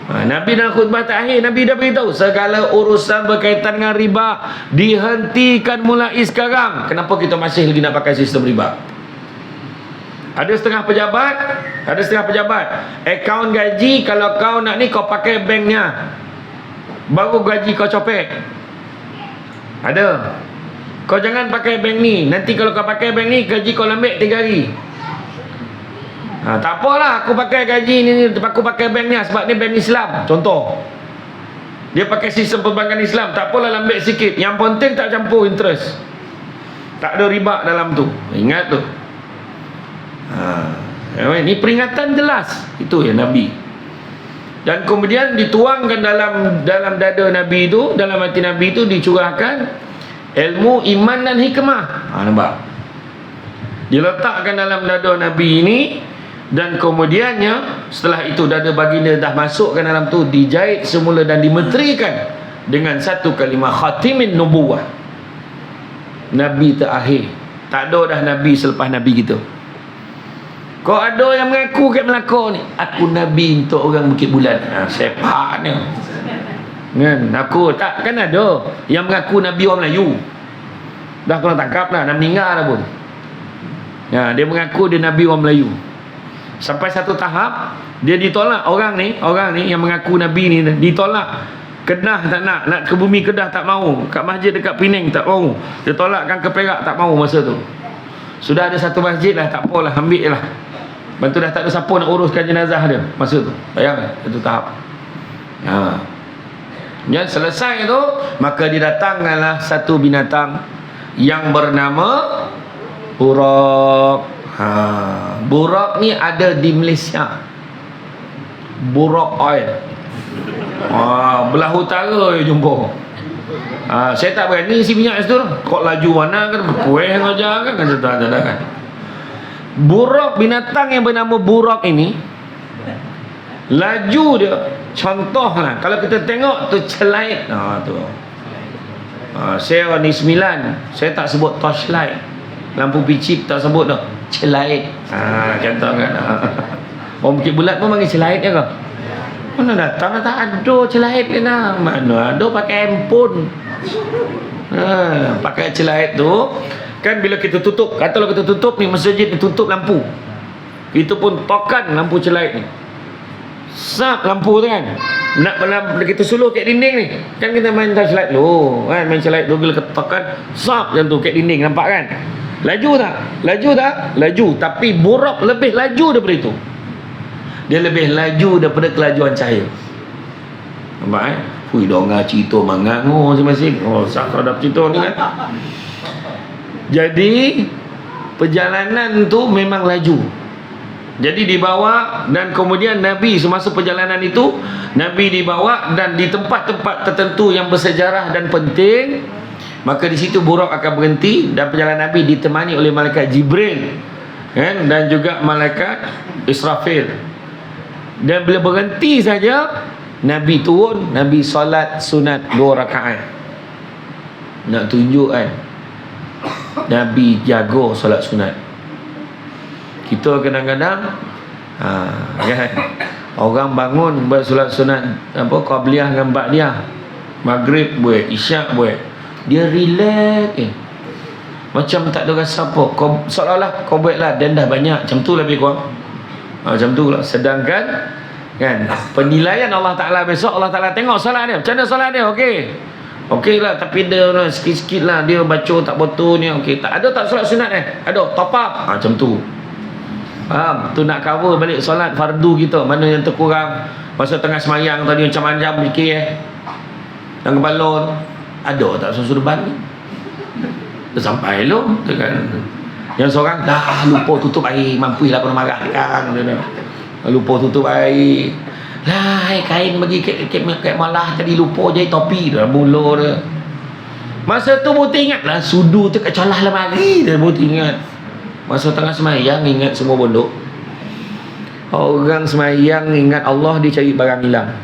Nabi dalam khutbah terakhir Nabi dah beritahu segala urusan berkaitan dengan riba dihentikan mulai sekarang. Kenapa kita masih lagi nak pakai sistem riba? Ada setengah pejabat akaun gaji, kalau kau nak ni kau pakai banknya, baru gaji kau copek. Ada. Kau jangan pakai bank ni, nanti kalau kau pakai bank ni gaji kau lembek 3 hari. Tak apalah aku pakai gaji ni, aku pakai bank ni sebab ni bank Islam. Contoh, dia pakai sistem perbankan Islam, tak apalah lembek sikit, yang penting tak campur interest, tak ada riba dalam tu. Ingat tu. Ini peringatan jelas. Itu ya Nabi. Dan kemudian dituangkan dalam dada Nabi itu, dalam hati Nabi itu dicurahkan ilmu, iman dan hikmah. Nampak? Diletakkan dalam dada Nabi ini, dan kemudiannya setelah itu dada baginda dah masukkan dalam tu, dijahit semula dan dimeterikan dengan satu kalimah khatimin nubuwah. Nabi terakhir. Tak ada dah Nabi selepas Nabi kita. Kau ada yang mengaku kat Melaka ni, aku Nabi untuk orang Bukit Bulan. Sepak ni kan? Aku tak, kan ada yang mengaku Nabi orang Melayu. Dah kena tangkap lah, dah meninggal dah pun. Dia mengaku dia Nabi orang Melayu. Sampai satu tahap dia ditolak. Orang ni yang mengaku Nabi ni ditolak. Kedah tak nak ke bumi Kedah tak mau, kat masjid dekat Penang tak mau, dia tolakkan ke Perak tak mau masa tu. Sudah ada satu masjid lah, tak apalah, ambil je lah. Bantu dah tak ada siapa nak uruskan jenazah dia masa tu. Bayangkan satu tahap. Dan selesai tu, maka didatangkanlah satu binatang yang bernama Buraq. Buraq ni ada di Malaysia. Buraq oil. Belah utara je jumpa. Saya tak berani isi minyak situ. Kok laju mana kan kuih aja kan kan. Buraq, binatang yang bernama buraq ini laju dia. Contohlah kalau kita tengok tu celait. Tu. Saya ni 9. Saya tak sebut torchlight. Lampu picip tak sebut dah. Celait. Contoh kan. Orang Bukit Bulat pun panggil celait ya ke? Mana datang tak ada celait ni nak. Mana ada pakai handphone. Pakai celait tu kan bila kita tutup. Katalah kita tutup ni masjid ni tutup lampu. Itu pun tokan lampu celait ni. Sap lampu tu kan. Nak kita suluh kat dinding ni. Kan kita main celait dulu. Kan main celait dulu bila ketokan sap macam tu kat dinding nampak kan? Laju tak? Laju tak? Laju. Tapi buraq lebih laju daripada itu. Dia lebih laju daripada kelajuan cahaya. Nampak kan? Hui, donga cerita mangango masing-masing. Sak terhadap cerita ni kan. Jadi perjalanan tu memang laju. Jadi dibawa dan kemudian Nabi semasa perjalanan itu Nabi dibawa dan di tempat-tempat tertentu yang bersejarah dan penting, maka di situ buraq akan berhenti dan perjalanan Nabi ditemani oleh malaikat Jibril kan, dan juga malaikat Israfil. Dan bila berhenti saja Nabi turun, Nabi solat sunat 2 rakaat. Nak tunjuk kan Nabi jaga solat sunat. Kita kadang-kadang kan, orang bangun bersolat sunat qabliyah dengan ba'diyah, maghrib buat, isyak buat, dia relax macam tak ada rasa apa. Seolah-olah kau buatlah dan dah banyak. Macam tu lebih kurang. Macam tu lah. Sedangkan kan penilaian Allah Ta'ala besok, Allah Ta'ala tengok solat dia. Macam mana solat dia? Okey lah, tapi dia sikit-sikit lah dia baca tak betul ni. Okey, tak ada tak solat sunat ada, top up. Macam tu. Faham? Tu nak cover balik solat fardu kita. Mana yang terkurang. Masa tengah semayang tadi macam-macam fikir dan kepala ada tak suruh-suruh ni? Dah sampai lo kan. Yang seorang dah lupa tutup air, mampulah kau marah kan. Lupa tutup air. Lah, kain bagi kat malah tadi lupa je topi dah mula dah. Masa tu baru ingatlah sudu tu kat celah lemari dah baru ingat. Masa tengah semayang ingat semua bondok. Orang semayang ingat Allah, dia cari barang hilang.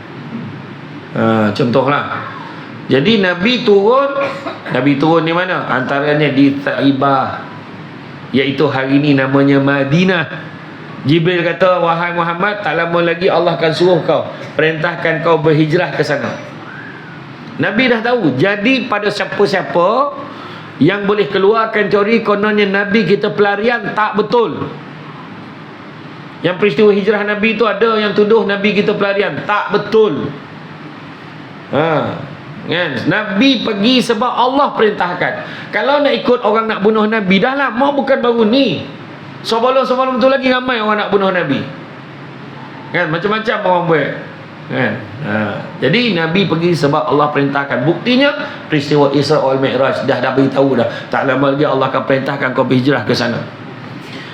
Contohlah. Jadi Nabi turun di mana? Antaranya di Taibah, iaitu hari ini namanya Madinah. Jibril kata, wahai Muhammad, tak lama lagi Allah akan suruh kau, perintahkan kau berhijrah ke sana. Nabi dah tahu. Jadi pada siapa-siapa yang boleh keluarkan teori kononnya Nabi kita pelarian, tak betul. Yang peristiwa hijrah Nabi itu ada yang tuduh Nabi kita pelarian, tak betul. Kan? Nabi pergi sebab Allah perintahkan. Kalau nak ikut orang nak bunuh Nabi, dah lama, bukan baru ni. Sebelum tu lagi ramai orang nak bunuh Nabi. Kan? Macam-macam orang buat. Kan? Jadi Nabi pergi sebab Allah perintahkan. Buktinya peristiwa Isra wal Mi'raj dah beritahu dah. Tak lama lagi Allah akan perintahkan kau berhijrah ke sana.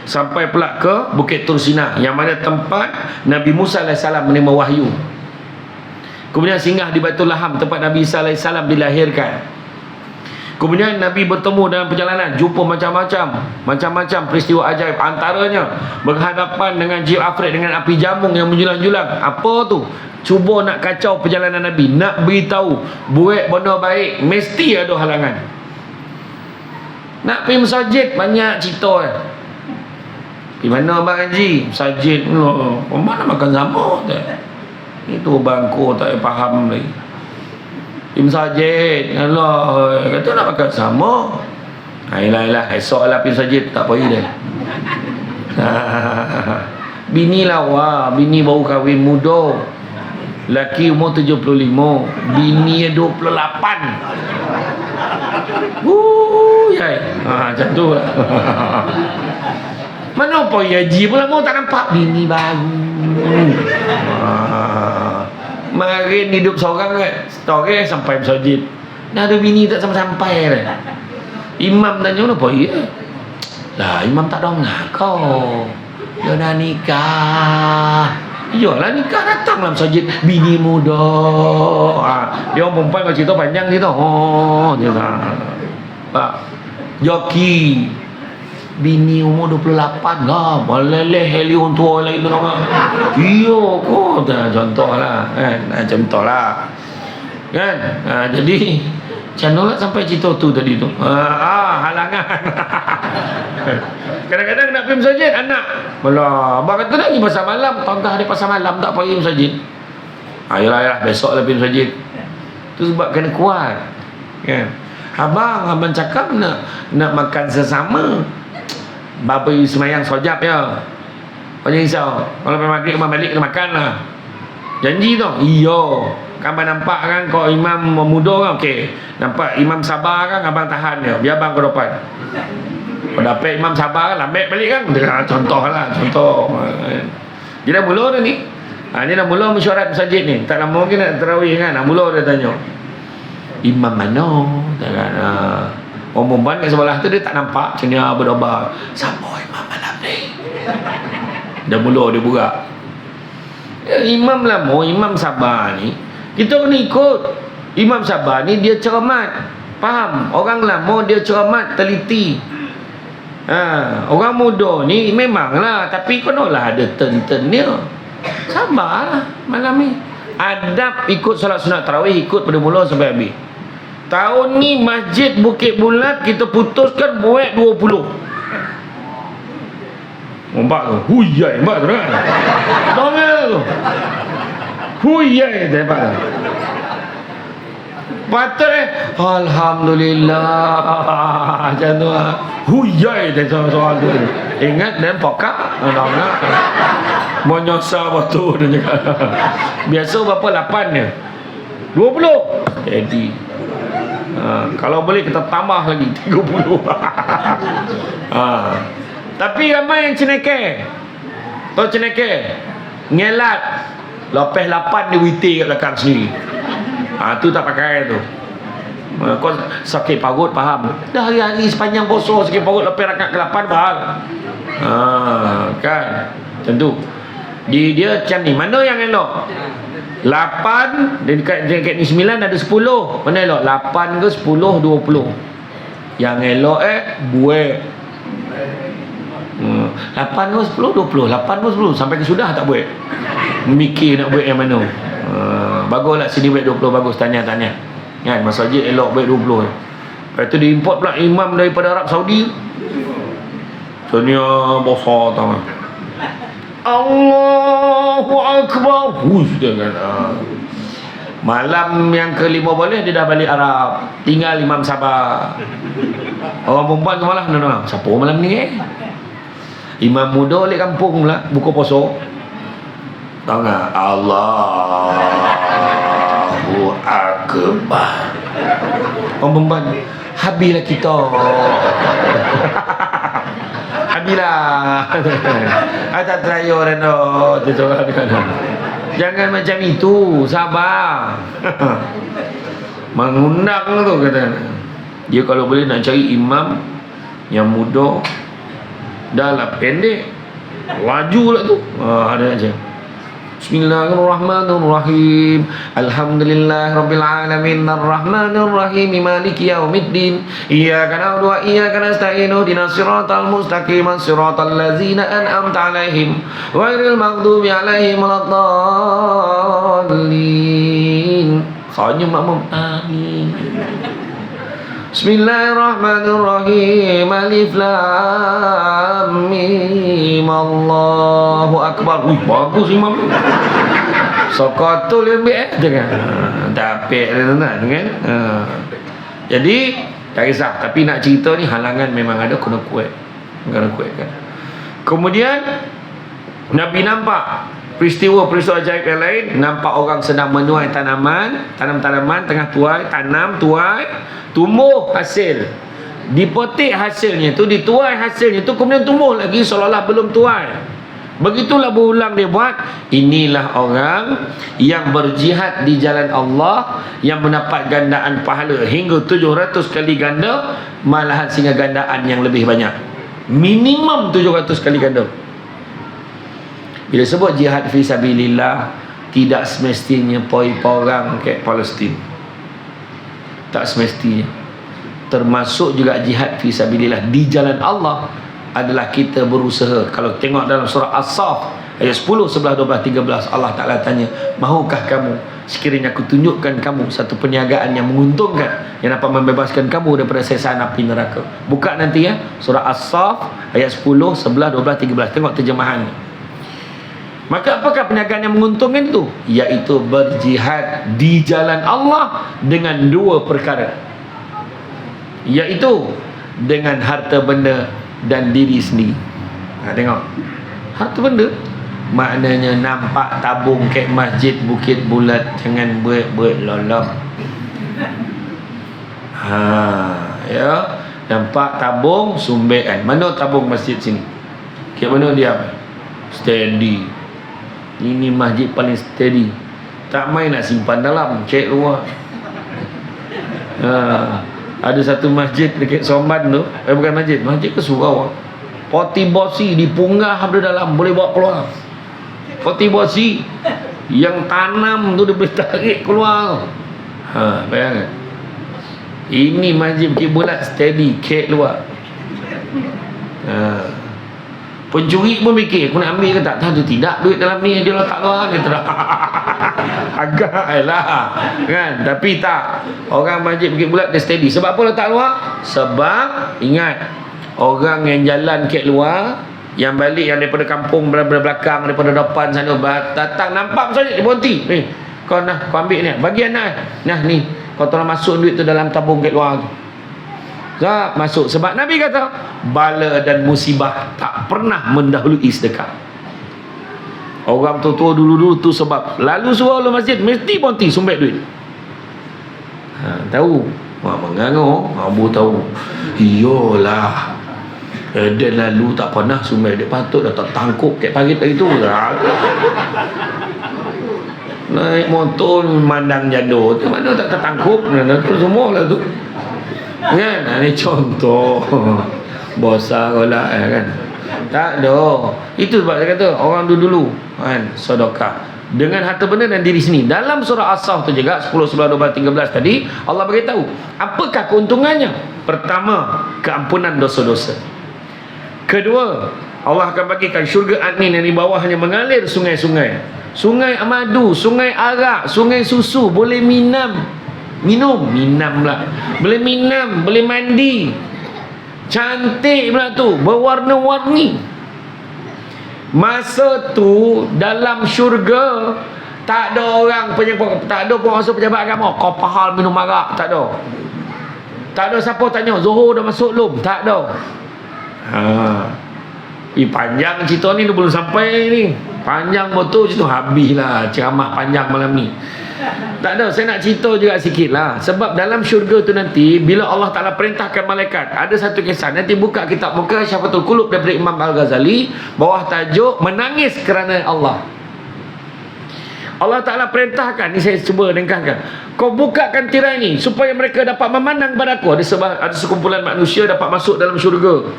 Sampai pula ke Bukit Tur Sina, yang mana tempat Nabi Musa AS menerima wahyu. Kemudian singgah di Baitul Laham, tempat Nabi Isa AS dilahirkan. Kemudian Nabi bertemu dalam perjalanan, jumpa macam-macam peristiwa ajaib. Antaranya berhadapan dengan jin afrit dengan api jamung yang menjulang-julang. Apa tu? Cuba nak kacau perjalanan Nabi, nak beritahu buat benda baik mesti ada halangan. Nak pergi masjid banyak cerita. Pergi mana Abang Haji? Masjid dulu. Mana makan sama tu? Itu bangku tak faham lagi. Di masjid, Allah kata nak makan sama. Ayolah, esoklah pergi masjid, tak pergi dah. Bini lawa, bini baru kahwin muda. Laki umur 75, bini 28. Macam tu lah. Mana apa Haji pula mau tak nampak bini baru. Marin hidup seorang kan, story sampai masjid. Dah ada bini tak sampai-sampai dah. Imam tanya kenapa? Ya. Lah imam tak dengar kau. Dia dah nikah. Iyalah nikah datanglah masjid bini muda. Dia orang perempuan kalau cerita panjang gitu. Oh, dia tak. Joki bini umur 28 lah. Baleleh helion tua lagi tu nama. Iya kau dah contohlah kan. Contohlah. Kan? Jadi macam mana sampai cerita tu tadi tu? Halangan. Kadang-kadang nak pergi masjid anak. Malah abang kata nak pergi pasar malam. Tangkah dia pasar malam tak pergi masjid. Yalah besok lah pergi masjid. Tu sebab kena kuat. Kan? Abang cakap nak makan sesama. Bapa semayang sojab ya. Kau jangan risau. Kalau pergi maghrib abang balik kena makan lah. Janji tu. Iya. Kan abang nampak kan kau imam muda kan okey. Nampak imam sabar kan abang tahan dia. Biar abang ke depan. Kau dapat imam sabar kan lambat balik kan. Contoh. Dia dah mula dah ni. Dia dah mula mesyuarat masjid ni. Tak lama mungkin nak tarawih kan. Dah mula dia tanya. Imam mana? Kan. Orang perempuan kat sebelah tu dia tak nampak. Macam ni berdoa. Siapa imam malam ni? Dah mula dia burak. Imam lama, imam sabar ni kita kena ikut. Imam sabar ni dia cermat, faham? Orang lama dia cermat, teliti. Orang muda ni memanglah, tapi kenalah ada turn-turn dia. Sabarlah malam ni. Adab ikut solat sunat tarawih, ikut pada mula sampai habis. Tahun ni Masjid Bukit Bulat kita putuskan buat 20. Nampak tu? Huyai, nampak tu kan? Tengok tu. Huyai, nampak tu. Patut Alhamdulillah. Macam tu lah. Huyai, soal tu. Ingat dan pokak. Menyosar waktu dia cakap. Biasa berapa 8 dia? 20. Jadi kalau boleh kita tambah lagi 30. Tapi ramai yang cenekeh. Tahu cenekeh? Ngelat. Lepas 8 dia witir kat belakang sendiri. Tu tak pakai tu. Kau sakit parut faham. Dah hari-hari sepanjang puasa sakit parut lepas rakaat ke-8 faham. Kan? Macam tu. Dia macam ni. Mana yang elok? 8 dekat ni 9 ada 10. Mana elok? 8 ke 10, 20. Yang elok buat 8 ke 10, 20. 8 ke 10 sampai ke sudah tak buat. Mikir nak buat yang mana. Baguslah sini buat 20 bagus. Tanya kan masjid elok buat 20. Lepas tu dia import pula imam daripada Arab Saudi. Tanya besar tau. Allahu Akbar. Dia kan. Malam yang ke-5 boleh dia dah balik Arab. Tinggal imam sabar. Orang perempuan tu malah siapa malam ni Imam muda balik kampung pula buka puasa. Tahu tak? Allahu Akbar. Orang perempuan habislah kita. Habislah. Tak teraya orang tu. Jangan macam itu. Sabar. Mengundang tu kata. Dia kalau boleh nak cari imam yang muda, dah lah pendek, laju lah tu. Ada aja. Bismillahirrahmanirrahim. Alhamdulillahirabbil alamin arrahmanir rahim maliki yaumiddin. Iyyaka na'budu wa iyyaka nasta'in ihdinas siratal mustaqim siratal ladzina an'amta 'alaihim ghairil maghdubi 'alaihim waladdallin. Soalnya makmum amin. Bismillahirrahmanirrahim. Alif lam mim. Allahu Akbar. Bagus imam. Sokotul lebih jangan. Dapat kan. Jadi tak kisah, tapi nak cerita ni halangan memang ada, kena kuat. Kena kuat kan. Kemudian Nabi nampak peristiwa-peristiwa ajaib yang lain. Nampak orang sedang menuai tanam-tanaman tengah tuai, tumbuh hasil, dipetik hasilnya tu, dituai hasilnya tu, kemudian tumbuh lagi seolah-olah belum tuai. Begitulah berulang dia buat. Inilah orang yang berjihad di jalan Allah, yang mendapat gandaan pahala hingga 700 kali ganda, malahan sehingga gandaan yang lebih banyak. Minimum 700 kali ganda. Bila sebut jihad fi sabilillah, tidak semestinya poi orang ke Palestin. Tak semestinya. Termasuk juga jihad fi sabilillah di jalan Allah adalah kita berusaha. Kalau tengok dalam surah As-Saff ayat 10, 11, 12, 13, Allah Ta'ala tanya, mahukah kamu sekiranya aku tunjukkan kamu satu perniagaan yang menguntungkan, yang dapat membebaskan kamu daripada siksa api neraka. Buka nanti ya, surah As-Saff ayat 10, 11, 12, 13. Tengok terjemahannya. Maka apakah perniagaan yang menguntungkan itu? Iaitu berjihad di jalan Allah dengan dua perkara, iaitu dengan harta benda dan diri sendiri. Tengok, harta benda maknanya nampak tabung kek masjid Bukit Bulat, jangan buat lolok. Ya, nampak tabung sumbekan. Mana tabung masjid sini? Kek mana dia? Steady. Ini masjid paling steady. Tak main nak simpan dalam, cek luar. Ada satu masjid dekat Somban tu, bukan masjid ke surau. Poti bosi dipunggah dari dalam, boleh bawa keluar. Poti bosi yang tanam tu dia boleh tarik keluar. Bayangkan. Ini masjid Bukit Bulat steady, kek luar. Pencuri pun fikir, aku nak ambil ke tak? Tahu tidak, duit dalam ni dia letak luar, dia terang. Agak lah kan, tapi tak. Orang masjid Bukit Bulat dia steady. Sebab apa letak luar? Sebab ingat, orang yang jalan kat luar, yang balik, yang daripada kampung, daripada belakang, daripada depan sana, datang nampak masjid, dia berhenti. Kau nak, kau ambil ni, bagi anak. Nah ni, kau tolong masuk duit tu dalam tabung kat luar tu. Tak masuk. Sebab Nabi kata, bala dan musibah tak pernah mendahului sedekah. Orang tua-tua dulu-dulu tu sebab lalu suruh orang masjid mesti berhenti sumbek duit. Tahu? Mengangur, Abu tahu. Iyalah, dia lalu tak pernah sumbek. Dia patut dah tak tangkup kat parit hari tu. Naik motor memandang jadul tu, mana tak tertangkup. Semua lah tu kan. Ini contoh bosan lah kan. Tak ada. Itu sebab saya kata orang dulu kan sedekah dengan harta benda dan diri sendiri. Dalam surah As-Saff tu juga 10, 11, 12, 13 tadi Allah beritahu apakah keuntungannya. Pertama, keampunan dosa-dosa. Kedua, Allah akan bagikan syurga adnin yang di bawahnya mengalir sungai-sungai. Sungai madu, sungai arak, sungai susu, boleh minum lah. Boleh minum, boleh mandi. Cantik pula tu, berwarna-warni. Masa tu dalam syurga tak ada orang pejabat, tak ada penguasa pejabat agama. Kau faham minum arak? Tak ada. Tak ada siapa tanya Zuhur dah masuk belum? Tak ada. Panjang cerita ni, dia belum sampai ni. Panjang betul cerita, habislah ceramah panjang malam ni. Tak ada, saya nak cerita juga sikit lah. Sebab dalam syurga tu nanti, bila Allah Ta'ala perintahkan malaikat, ada satu kisah, nanti buka kitab muka Syafatul Qulub daripada Imam Al-Ghazali, bawah tajuk menangis kerana Allah. Allah Ta'ala perintahkan, ni saya cuba ringkaskan, kau bukakan tirai ni supaya mereka dapat memandang kepada aku. Ada sekumpulan manusia dapat masuk dalam syurga.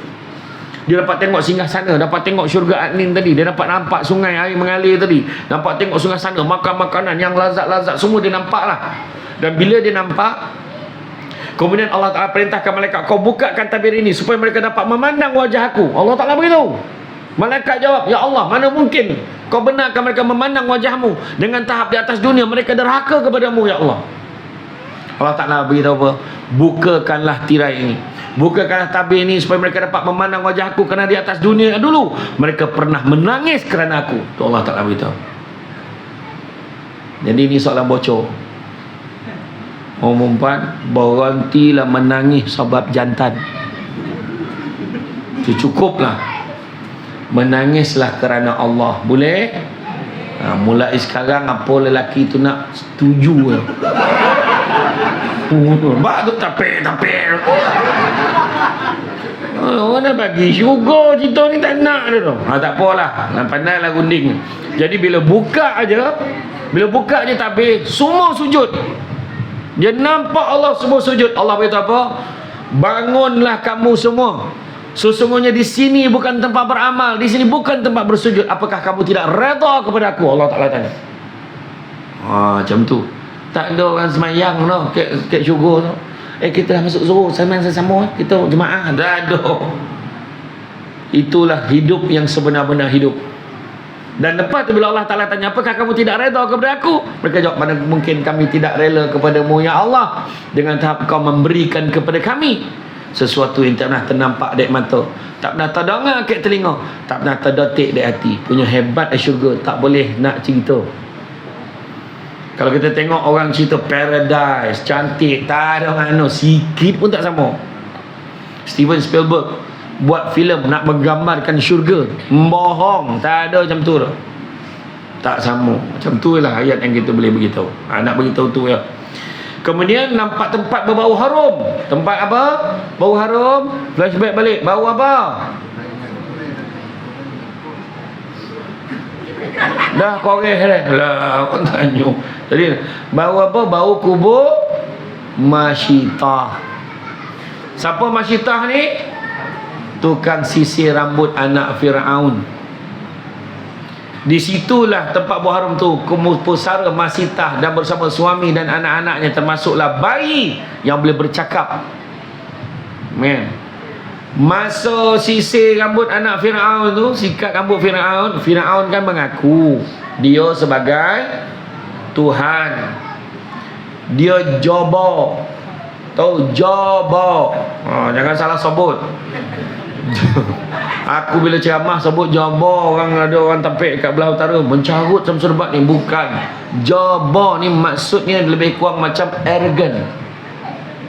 Dia dapat tengok singgah sana, dapat tengok syurga adnin tadi, dia dapat nampak sungai air mengalir tadi, dapat tengok sungai sana, makan makanan yang lazat-lazat, semua dia nampak lah. Dan bila dia nampak, kemudian Allah Ta'ala perintahkan malaikat, kau bukakan tabir ini supaya mereka dapat memandang wajah aku. Allah Ta'ala beritahu. Malaikat jawab, ya Allah, mana mungkin kau benarkan mereka memandang wajahmu dengan tahap di atas dunia mereka derhaka kepadamu, ya Allah. Allah Ta'ala beritahu apa? Bukakanlah tirai ini, bukakanlah tabir ini supaya mereka dapat memandang wajahku, kerana di atas dunia dulu mereka pernah menangis kerana aku. Tu Allah Ta'ala beritahu. Jadi ini soalan bocor. Orang perempuan berhentilah menangis sebab jantan. Itu cukuplah. Menangislah kerana Allah. Boleh? Mulai sekarang apa lelaki tu nak setuju lah. Bak tu tapik. Orang dah bagi syurga cerita ni tak nak dia tu. Tak apalah, pandailah gunding. Jadi bila buka aja tabir, semua sujud. Dia nampak Allah semua sujud. Allah beritahu apa? Bangunlah kamu semua. Sesungguhnya di sini bukan tempat beramal, di sini bukan tempat bersujud. Apakah kamu tidak redha kepada aku? Allah Ta'ala tanya. Macam tu. Tak ada orang semayang no, kat syurga tu. Kita dah masuk zuhur, sama-sama kita jemaah. Tak ada. Itulah hidup yang sebenar-benar hidup. Dan lepas tu bila Allah Ta'ala tanya, apakah kamu tidak redha kepada aku? Mereka jawab, mana mungkin kami tidak rela kepadamu ya Allah, dengan tahap kau memberikan kepada kami sesuatu yang tak pernah ternampak dek mata, tak pernah terdengar kat telinga, tak pernah terdetik dek hati. Punya hebat syurga, tak boleh nak cerita. Kalau kita tengok orang cerita paradise cantik, tak ada mana, sikit pun tak sama. Steven Spielberg buat filem nak menggambarkan syurga, bohong, tak ada macam tu dah. Tak sama. Macam tu lah ayat yang kita boleh beritahu. Nak beritahu tu ya. Kemudian nampak tempat berbau harum. Tempat apa? Bau harum. Flashback balik. Bau apa? Dah koreh dah. Lah, orang tanya. Jadi bau apa? Bau kubur Masyitah. Siapa Masyitah ni? Tukang sisir rambut anak Fir'aun. Di situlah tempat bau harum tu pusara Masyitah dan bersama suami dan anak-anaknya, termasuklah bayi yang boleh bercakap. Masa sisir rambut anak Fir'aun tu, sikat rambut Fir'aun, Fir'aun kan mengaku dia sebagai Tuhan. Dia Jabbar. Tahu Jabbar? Jangan salah sebut. Aku bila ceramah sebut Jabbar, ada orang tampik kat belah utara mencarut Samsul Debat ni. Bukan. Jabbar ni maksudnya lebih kurang macam arrogant,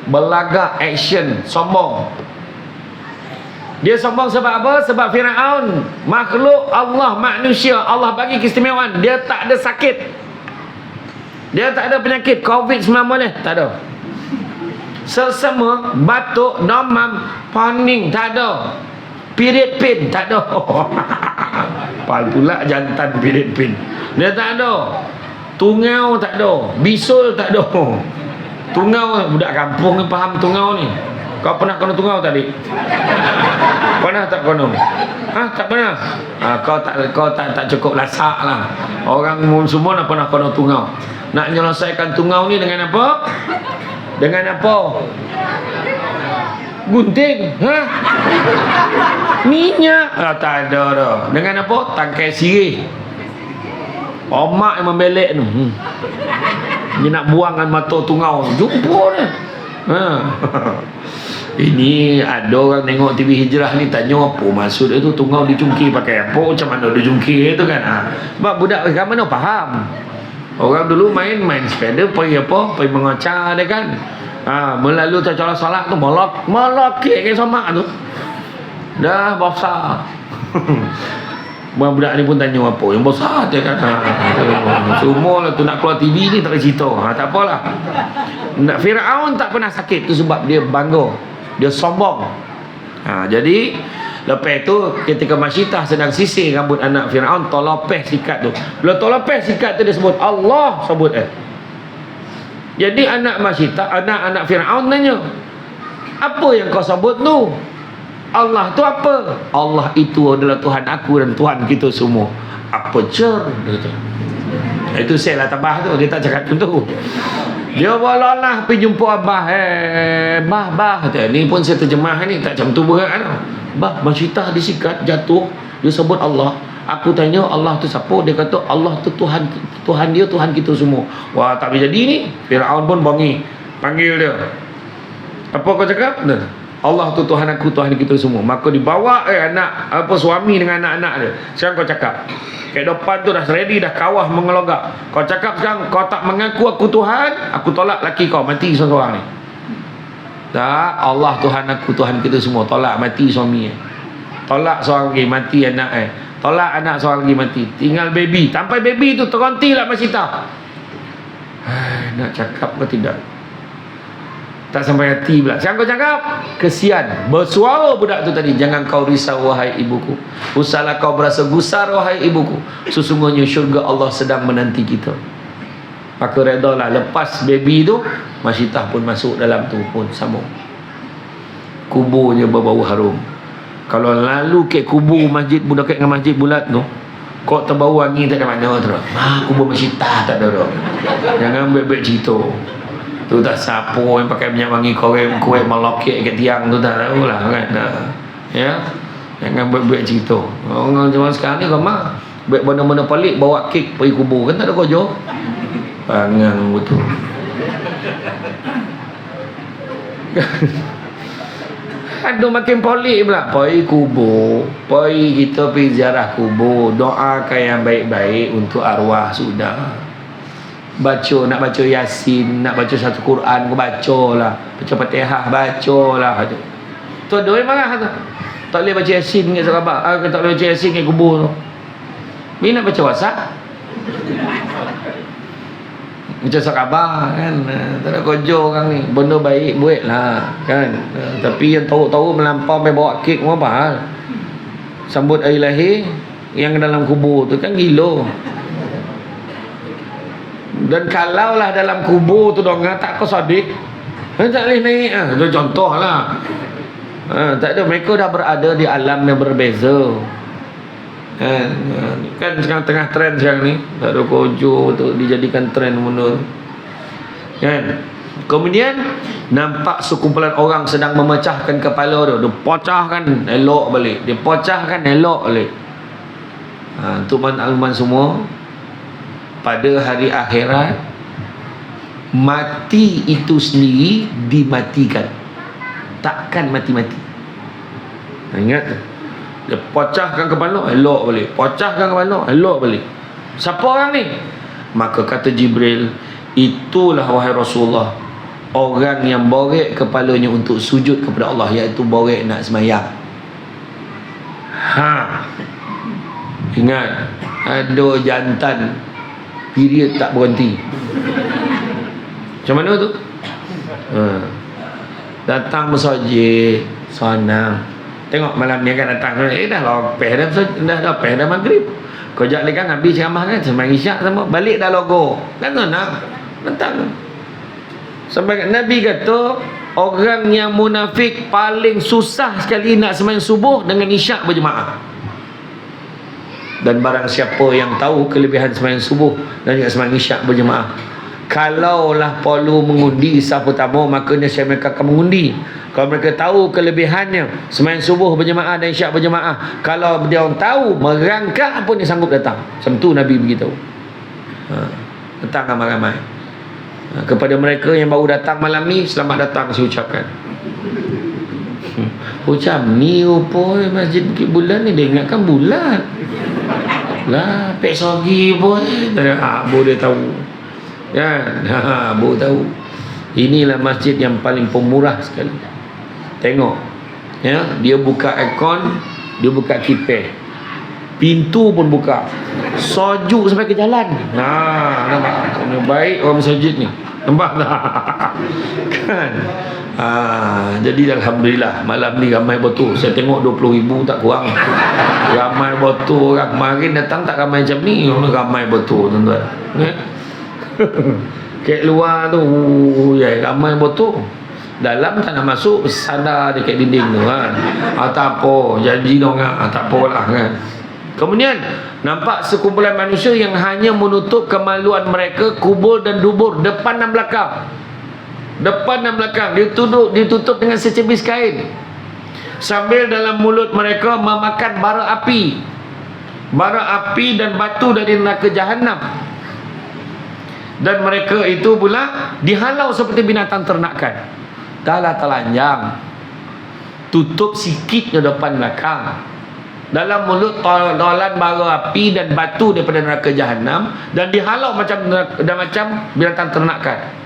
belagak, action, sombong. Dia sombong sebab apa? Sebab Fir'aun makhluk Allah, manusia, Allah bagi keistimewaan. Dia tak ada sakit, dia tak ada penyakit COVID-19, tak ada. Sesama, batuk, demam, paning, tak ada. Period pain, tak ada. Pal pula jantan period pain. Dia tak ada. Tungau tak ada. Bisul tak ada. Tungau, budak kampung ni faham tungau ni. Kau pernah kena tungau tadi? Pernah tak kena? Tak pernah? Kau tak cukup lasak lah. Orang semua nak pernah kena tungau. Nak menyelesaikan tungau ni dengan apa? Dengan apa? Gunting? Minyak? Tak ada dah. Dengan apa? Tangkai sirih. Omak yang membelek tu. Dia nak buangkan mata tungau. Jumpa dia. Ini ada orang tengok TV Hijrah ni tanya apa maksud dia tu, tungau dicungkir pakai apa, macam mana dia jungkir tu kan. Sebab budak kat mana faham. Orang dulu main sepeda pergi apa, pergi mengocar dia kan. Melalui tercolah solat tu molok ke somak tu. Dah besar. Budak ni pun tanya apa yang besar dia kan. Semua lah tu nak keluar TV ni tak ada cerita. Tak apalah. Fir'aun tak pernah sakit tu sebab dia bangga, dia sombong. Jadi lepas tu ketika Masyitah sedang sisir rambut anak Fir'aun, tolopeh sikat tu. Bila tolopeh sikat tu dia sebut Allah, sebut Jadi anak Masyitah, anak Fir'aun tanya, apa yang kau sebut tu? Allah tu apa? Allah itu adalah Tuhan aku dan Tuhan kita semua. Apa cer? Itu saya lah tambah tu. Dia tak cakap macam tu. Dia walau-lah pergi jumpa Abah. Bah. Ni pun saya terjemah ni. Tak macam tu berat kan. Bah, Masyitah disikat, jatuh. Dia sebut Allah. Aku tanya Allah tu siapa? Dia kata Allah tu Tuhan dia, Tuhan kita semua. Wah, tak boleh jadi ni. Fir'aun pun bangi. Panggil dia. Apa kau cakap? Allah tu Tuhan aku, Tuhan kita semua. Maka dibawa suami dengan anak-anak dia. Sekarang kau cakap. Kat depan tu dah ready, dah kawah mengelogak. Kau cakap sekarang kau tak mengaku aku Tuhan, aku tolak laki kau, mati seorang ni. Tak, Allah Tuhan aku, Tuhan kita semua, tolak mati suami. Tolak seorang lagi, mati anak. Tolak anak seorang lagi, mati. Tinggal baby. Sampai baby tu terhenti lah Masyitah. Nak cakap ke tidak? Tak sampai hati pula. Sekarang kau cakap, kesian. Bersuara budak tu tadi, jangan kau risau wahai ibuku. Usahlah kau berasa gusar wahai ibuku. Sesungguhnya syurga Allah sedang menanti kita. Maka redalah. Lepas baby tu, Masyitah pun masuk dalam tu pun sambung. Kuburnya berbau harum. Kalau lalu ke kubur masjid budak dengan masjid bulat tu, kok terbau wangi tak ada mana terus. Kubur Masyitah tak ada dah. Jangan baik-baik cerita. Tu tak siapa yang pakai minyak wangi kuih melokek kat tiang tu tak tahulah kan. Ya. Jangan baik-baik cerita. Orang zaman sekarang ni kau mak baik benda-benda pelik bawa kek pergi kubur kan tak ada kojo. Pangang betul. Aduh makin polik pula. Pergi kubur, kita pergi ziarah kubur, doakan yang baik-baik untuk arwah sudah. Nak baca Yasin, nak baca satu Quran, kau bacalah. Baca Fatihah, bacalah. Tu ada yang marah tu. Tak boleh baca Yasin kat Sarawak. Tak boleh baca Yasin kat kubur tu. Ni nak baca WhatsApp. Macam sahabat kan, tak ada kojo orang ni. Benda baik buat lah kan. Tapi yang tahu-tahu melampau sampai bawa kek apa hal. Sambut hari lahir yang dalam kubur tu kan gila. Dan kalaulah dalam kubur tu dong tak kau sadik, tak boleh naik. Itu contoh lah. Tak ada, mereka dah berada di alam yang berbeza. Kan sekarang tengah trend sekarang ni, tak ada kojo untuk dijadikan trend benda tu kan. Kemudian nampak sekumpulan orang sedang memecahkan kepala dia. Dia pecahkan elok balik, dia pecahkan elok balik. Untuk makluman semua, pada hari akhirat mati itu sendiri dimatikan, takkan mati-mati. Ingat tu. Dia pecahkan kepala, elok balik. Pecahkan kepala, elok balik. Siapa orang ni? Maka kata Jibril, itulah wahai Rasulullah, orang yang borek kepalanya untuk sujud kepada Allah, iaitu borek nak semayang. Ingat, ada jantan period tak berhenti. Macam mana tu? Datang masjid, senang. Tengok malam ni kan datang, dah lopeh dah maghrib. Kau jap lagi kan habis ceramah kan, sembahyang isyak sama, balik dah logo. Kan senang. Datang. Sampai Nabi kata, orang yang munafik paling susah sekali nak sembahyang subuh dengan isyak berjemaah. Dan barang siapa yang tahu kelebihan sembahyang subuh dan juga sembahyang isyak berjemaah, kalaulah perlu mengundi saf pertama, maka nescaya mereka akan mengundi. Kalau mereka tahu kelebihannya sembahyang subuh berjemaah dan isyak berjemaah, kalau dia orang tahu, merangkak pun dia sanggup datang. Macam tu Nabi beritahu. Datang ramai-ramai. Kepada mereka yang baru datang malam ni, selamat datang saya ucapkan. Macam ni rupanya Masjid Bukit Bulan ni, dia ingatkan bulan lah, pek sogi pun boleh tahu kan. Boleh tahu. Inilah masjid yang paling pemurah sekali. Tengok ya, dia buka aircon, dia buka kipas, pintu pun buka, sejuk sampai ke jalan. Nampak baik orang masjid ni, nampak tak? Kan. Jadi alhamdulillah malam ni ramai betul. Saya tengok 20,000 tak kurang. Ramai betul orang. Kemarin datang tak ramai macam ni, ramai betul tuan-tuan. Kat luar tu ramai betul. Dalam tak nak masuk, sadar dekat dinding tu kan. Tak apa, janji dong tak apalah kan. Kemudian nampak sekumpulan manusia yang hanya menutup kemaluan mereka, kubur dan dubur, depan dan belakang. Depan dan belakang ditutup dengan secepis kain, sambil dalam mulut mereka memakan bara api dan batu dari neraka jahanam. Dan mereka itu pula dihalau seperti binatang ternakan. Dahlah telanjang, tutup sikit ke depan belakang. Dalam mulut tolan bara api dan batu daripada neraka jahanam, dan dihalau macam binatang ternakan.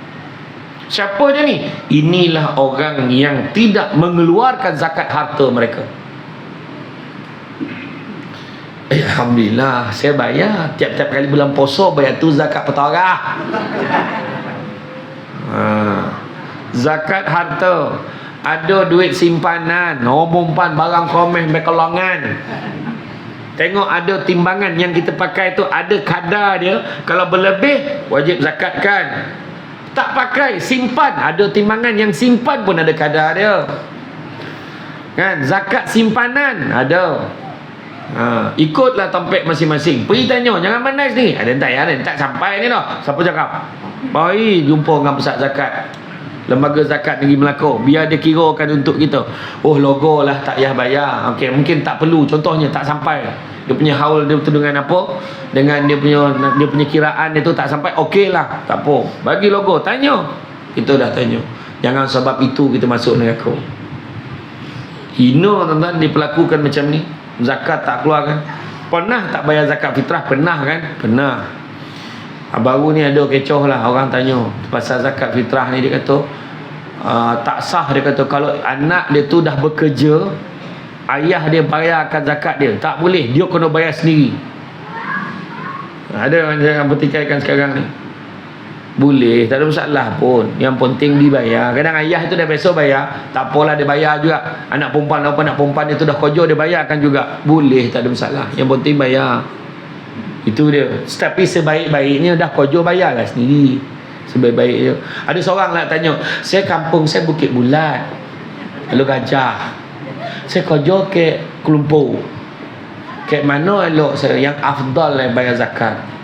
Siapa dia ni? Inilah orang yang tidak mengeluarkan zakat harta mereka. Alhamdulillah, saya bayar tiap-tiap kali bulan puasa, bayar tu zakat petarah. Zakat harta. Ada duit simpanan, umpan barang komeh berkelongan. Tengok ada timbangan yang kita pakai tu, ada kadar dia. Kalau berlebih, wajib zakatkan. Tak pakai, simpan. Ada timbangan yang simpan pun ada kadar dia. Kan, zakat simpanan ada. Ikutlah topik masing-masing. Pergi tanya, jangan manas ni. Ada tak sampai ni dah. Siapa cakap? Baik jumpa dengan pusat zakat, lembaga zakat negeri Melaka, biar dia kirakan untuk kita. Oh, logo lah tak payah bayar. Okey, mungkin tak perlu. Contohnya tak sampai. Dia punya haul dia betul dengan apa? Dengan dia punya kiraan dia tu tak sampai. Okeylah, tak apa. Bagi logo, tanya. Kita dah tanya. Jangan sebab itu kita masuk neraka. Hina tuan-tuan diperlakukan macam ni. Zakat tak keluarkan. Pernah tak bayar zakat fitrah? Pernah kan? Pernah. Baru ni ada kecoh lah, orang tanya pasal zakat fitrah ni. Dia kata tak sah. Dia kata kalau anak dia tu dah bekerja, ayah dia bayarkan zakat dia. Tak boleh, dia kena bayar sendiri. Ada orang jangan bertikaikan sekarang ni. Boleh, tak ada masalah pun. Yang penting dibayar. Kadang ayah tu dah biasa bayar, tak apalah dia bayar juga. Anak perempuan apa anak perempuan dia tu dah kerja, dia bayarkan juga. Boleh, tak ada masalah. Yang penting bayar. Itu dia. Tapi sebaik-baiknya dah kerja, bayarlah sendiri. Sebaik-baik dia. Ada seorang nak tanya, saya kampung saya Bukit Bulat, Lalu Gajah. Saya kerja ke Kelumpur. Ke mana elok saya yang afdal lah bayar zakat?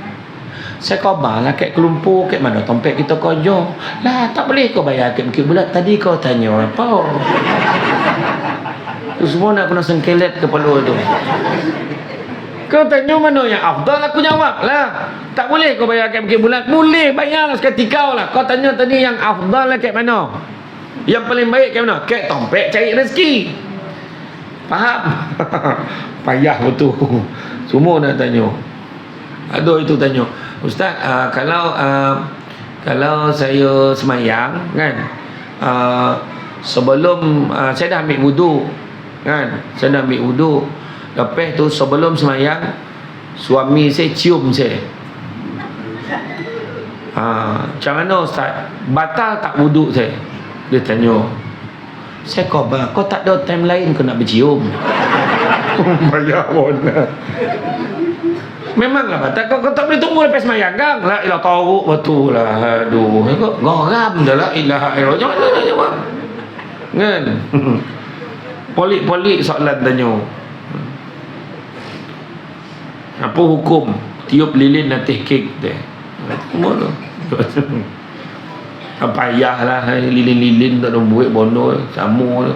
Saya khabar lah kat Kelumpur, kat mana tempat kita kerja. Lah, tak boleh kau bayar kat Bukit Bulat. Tadi kau tanya apa? Tu semua nak kena sengkelet kepala tu. Kau tanya mana yang afdal, aku jawab lah. Tak boleh kau bayar kat Bukit Bulat. Boleh, bayarlah seketika lah. Kau tanya tadi yang afdal lah kat mana? Yang paling baik kat mana? Kat tempat cari rezeki. Faham? Payah betul. Semua nak tanya. Ada itu tanya, Ustaz, kalau saya semayang kan, sebelum saya dah ambil wudu kan, saya dah ambil wudu, lepas tu sebelum semayang suami saya cium saya. Macam mana Ustaz, batal tak wudu saya? Dia tanya. Saya khabar kau tak ada time lain kau nak bercium. Bayar pun. Memanglah batal. Kau tak boleh tunggu lepas semayang kan? La ilah tahu betul lah. Aduh, geram dah la ilaha illallah. Macam mana nak jawab? Kan? Polik-polik soalan tanya. Apa hukum tiup lilin atas kek dia? Mana? Payahlah lilin-lilin tak ada buat bono sama tu.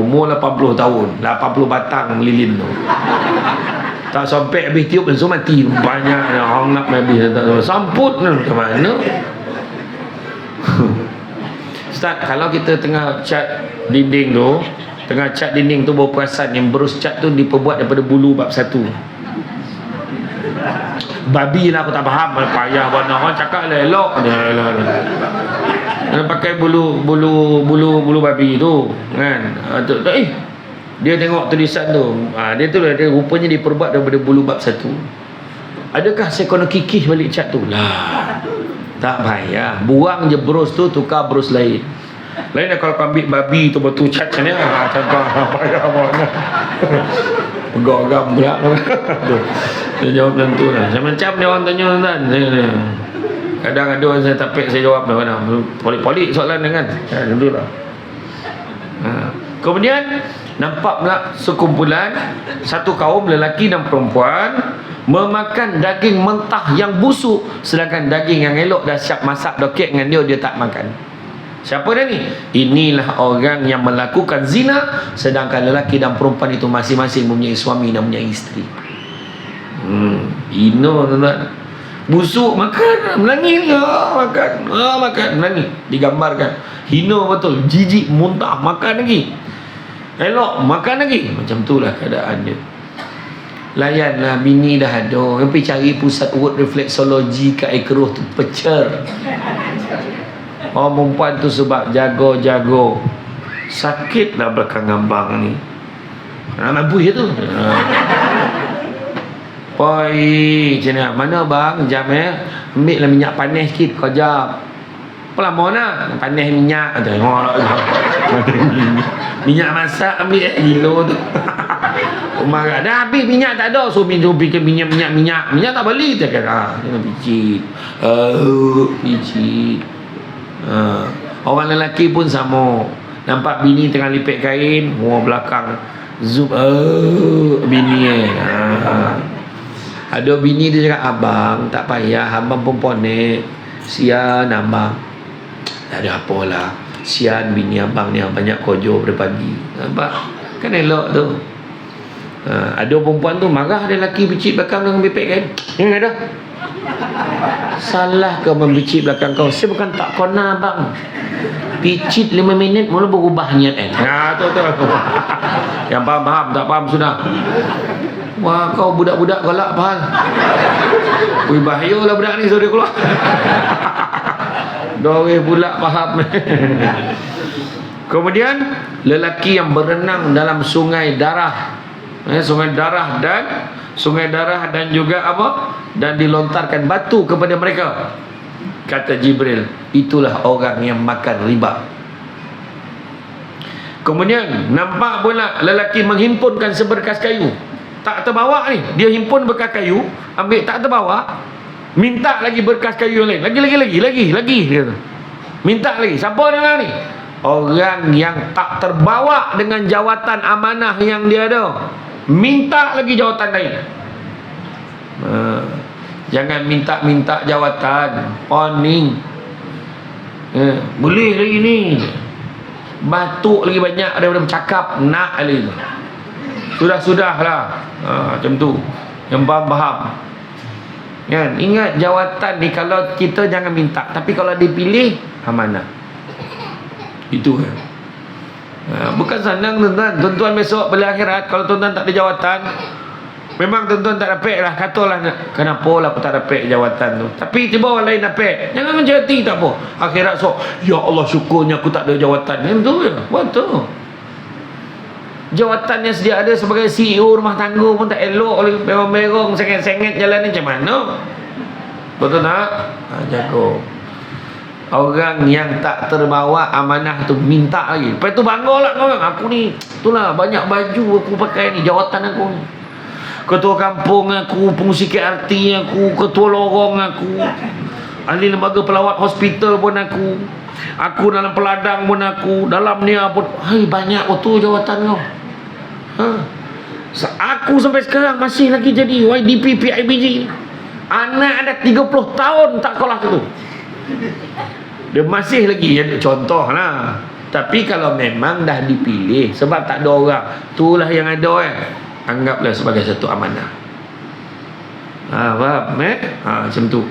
Umur 80 tahun, 80 batang lilin tu. Tak sampai habis tiup langsung mati. Banyak orang nak habis tak samput macam mana? Ustaz, kalau kita tengah cat dinding tu, tengah cat dinding tu baru perasan yang berus cat tu diperbuat daripada bulu bab satu. Babi lah aku tak faham. Payah warna orang cakap lah elok dia pakai bulu babi tu kan. Dia tengok tulisan tu, dia tu lah, dia rupanya diperbuat daripada bulu bab satu. Adakah saya kena kikih balik cat tu? Lah, tak payah, buang je brus tu, tukar brus lain. Lain dah kalau kau ambil babi tu betul cat macam ni, tak payah mana. Pegam pula. Dia jawab macam tu lah. Macam ni orang tanya kan. Kadang ada orang saya tapik, saya jawab mana. Polik-polik soalan dia kan. Macam tu lah. Kemudian nampak pula sekumpulan satu kaum lelaki dan perempuan memakan daging mentah yang busuk, sedangkan daging yang elok dah siap masak dokek dengan dia tak makan. Siapa dia ni? Inilah orang yang melakukan zina, sedangkan lelaki dan perempuan itu masing-masing mempunyai suami dan mempunyai isteri. Ino tuan-tuan. Busuk makan, menangis makan, menangis. Digambarkan hina betul, jijik, muntah, makan lagi. Elok, makan lagi. Macam itulah keadaan dia. Layanlah, bini dah ada. Pergi cari pusat urut refleksologi kat Ikroh tu pecer. Orang perempuan tu sebab jago-jago. Sakitlah belakang abang ni. Mabui tu. Poi, macam mana bang? Jam ambil lah minyak panas sikit kau jap. Apa lama nak? Panas minyak. Tengok minyak masak ambil kilo tu. Marah dah habis minyak tak ada. So bikin minyak tak beli. Dia kata kena picit. Picit. Orang lelaki pun sama. Nampak bini tengah lipet kain, belakang zoom, bini ada bini dia cakap, abang tak payah, abang pun ponek, sian abang. Tak ada apalah, sian bini abang ni banyak kojo pada pagi. Nampak? Kan elok tu. Ada perempuan tu marah dia lelaki bicik belakang dengan bipek kain. Yang ada. Salah kau membicik belakang kau. Saya bukan tak kona bang. Picit 5 minit mula berubah niat tu. Yang faham, tak faham sudah. Wah, kau budak-budak galak faham. Wih, bahayalah budak ni, suruh dia keluar. Doi pula faham. Kemudian lelaki yang berenang dalam sungai darah. Sungai darah dan juga apa? Dan dilontarkan batu kepada mereka. Kata Jibril, itulah orang yang makan riba. Kemudian nampak pula lelaki menghimpunkan seberkas kayu. Tak terbawa ni. Dia himpun berkas kayu, ambil tak terbawa. Minta lagi berkas kayu yang lain. Lagi. Minta lagi. Siapa dia ni? Orang yang tak terbawa dengan jawatan amanah yang dia ada. Minta lagi jawatan lain. Jangan minta jawatan. Poning. Boleh lagi ni. Batuk lagi banyak daripada bercakap. Nak lagi. Sudah-sudahlah. Macam tu. Yang faham. Kan? Ingat jawatan ni kalau kita jangan minta. Tapi kalau dipilih, amanah. Itu kan. Bukan senang tuan-tuan. Tuan-tuan besok beli akhirat, kalau tuan-tuan tak ada jawatan, memang tuan-tuan tak dapat lah. Katalah, kenapa lah aku tak dapat jawatan tu. Tapi tiba orang lain dapat. Jangan macam hati, tak apa. Akhirat so, ya Allah syukurnya aku tak ada jawatan. Yang tu je. Buat tu. Jawatan yang sedia ada sebagai CEO rumah tangga pun tak elok. Oleh berong-berong, sengit-sengit jalan ni macam mana? Betul tak? Jago. Orang yang tak terbawa amanah tu minta lagi. Lepas tu banggalah orang. Aku ni, itulah banyak baju aku pakai ni, jawatan aku ni. Ketua kampung aku, pengusi KRT aku, ketua lorong aku, ahli lembaga pelawat hospital pun aku dalam peladang pun aku, dalam ni pun. Hai, banyak betul jawatan kau. Aku sampai sekarang masih lagi jadi YDP PIBG. Anak ada 30 tahun tak sekolah tu. Dia masih lagi ada contoh lah. Tapi kalau memang dah dipilih sebab tak ada orang, itulah yang ada anggaplah sebagai satu amanah. Faham macam tu.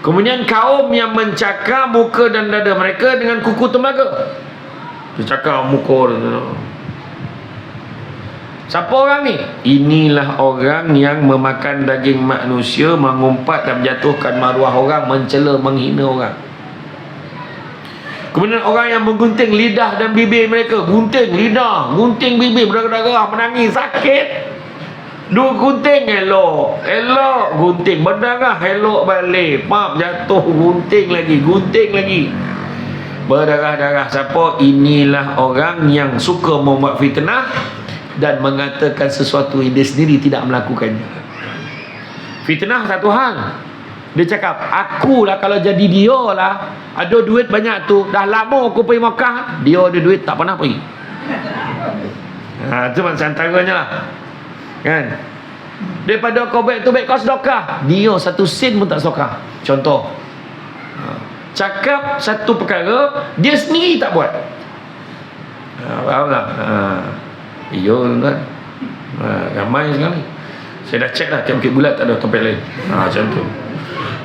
Kemudian kaum yang mencakar muka dan dada mereka dengan kuku tembaga. Dia cakar muka dia. Siapa orang ni? Inilah orang yang memakan daging manusia, mengumpat dan menjatuhkan maruah orang, mencela, menghina orang. Kemudian orang yang menggunting lidah dan bibir mereka. Gunting lidah, gunting bibir, berdarah-darah, menangis, sakit. Dua gunting, elok. Gunting, berdarah, elok balik. Pap, jatuh, gunting lagi. Berdarah-darah. Siapa? Inilah orang yang suka membuat fitnah dan mengatakan sesuatu yang dia sendiri tidak melakukannya. Fitnah satu hal. Dia cakap, akulah kalau jadi dia lah, ada duit banyak tu, dah lama aku pergi Makkah, dia ada duit tak pernah pergi. Itu macam antaranya lah. Kan? Daripada kau baik tu baik kau sedekah, dia satu sen pun tak sedekah. Contoh. Cakap satu perkara, dia sendiri tak buat. Faham tak? Ya tuan-tuan. Ramai sekali. Saya dah cek dah, tiap Bukit Bulat tak ada tempat lain. Macam tu.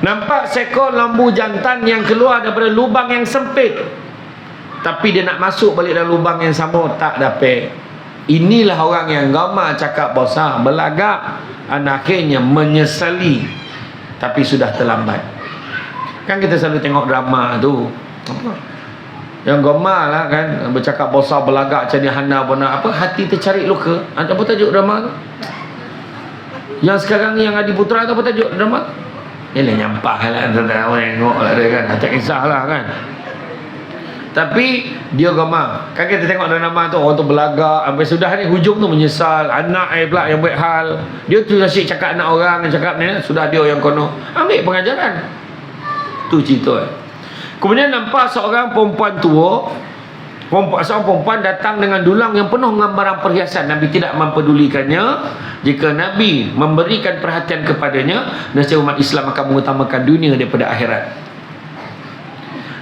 Nampak seekor lembu jantan yang keluar daripada lubang yang sempit, tapi dia nak masuk balik dalam lubang yang sama, tak dapat. Inilah orang yang gamar cakap besar, belagak, dan akhirnya menyesali, tapi sudah terlambat. Kan kita selalu tengok drama tu, apa? Yang gemar lah kan, bercakap besar, belagak, cari hana benar, apa, hati tercari luka. Apa tajuk drama tu? Yang sekarang yang Adi Putra tu apa tajuk drama? Yalah, nyampah lah, orang tengok lah dia kan, tak kisahlah kan. Tapi dia gemar. Kan kita tengok drama tu, orang tu belagak, sampai sudah ni hujung tu menyesal, anak pula yang buat hal. Dia tu asyik cakap anak orang, yang cakap ni, sudah dia yang kono. Ambil pengajaran. Tu cerita. Kemudian nampak seorang perempuan tua, seorang perempuan datang dengan dulang yang penuh dengan barang perhiasan. Nabi tidak mempedulikannya. Jika Nabi memberikan perhatian kepadanya, nescaya umat Islam akan mengutamakan dunia daripada akhirat.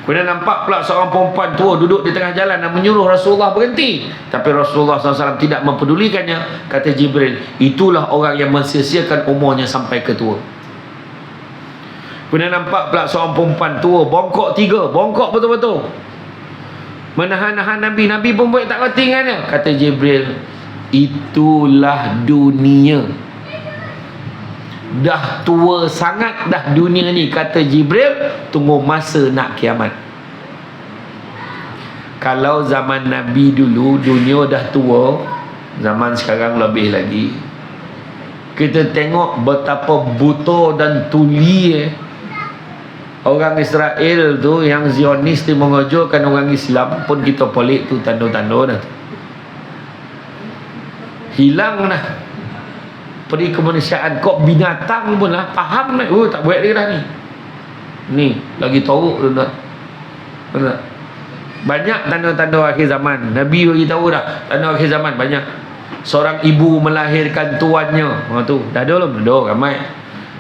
Kemudian nampak pula seorang perempuan tua duduk di tengah jalan dan menyuruh Rasulullah berhenti. Tapi Rasulullah SAW tidak mempedulikannya. Kata Jibril, itulah orang yang mensia-siakan umurnya sampai ke tua. Kemudian nampak pula seorang perempuan tua, bongkok 3, bongkok betul-betul, menahan-nahan Nabi. Nabi pun buat tak reti dengannya. Kata Jibril, itulah dunia. Dah tua sangat dah dunia ni, kata Jibril, tunggu masa nak kiamat. Kalau zaman Nabi dulu dunia dah tua, zaman sekarang lebih lagi. Kita tengok betapa buta dan tuli orang Israel tu, yang Zionis tu mengojokkan orang Islam pun kita pelik tu tanda-tanda dah. Hilang dah peri kemanusiaan. Kok binatang pun lah faham dah. Oh, tak buat dia dah ni. Ni lagi teruk tu dah. Benar. Banyak tanda-tanda akhir zaman. Nabi bagi tahu dah tanda akhir zaman banyak. Seorang ibu melahirkan tuannya. Tu dah ada belum? Dah ramai.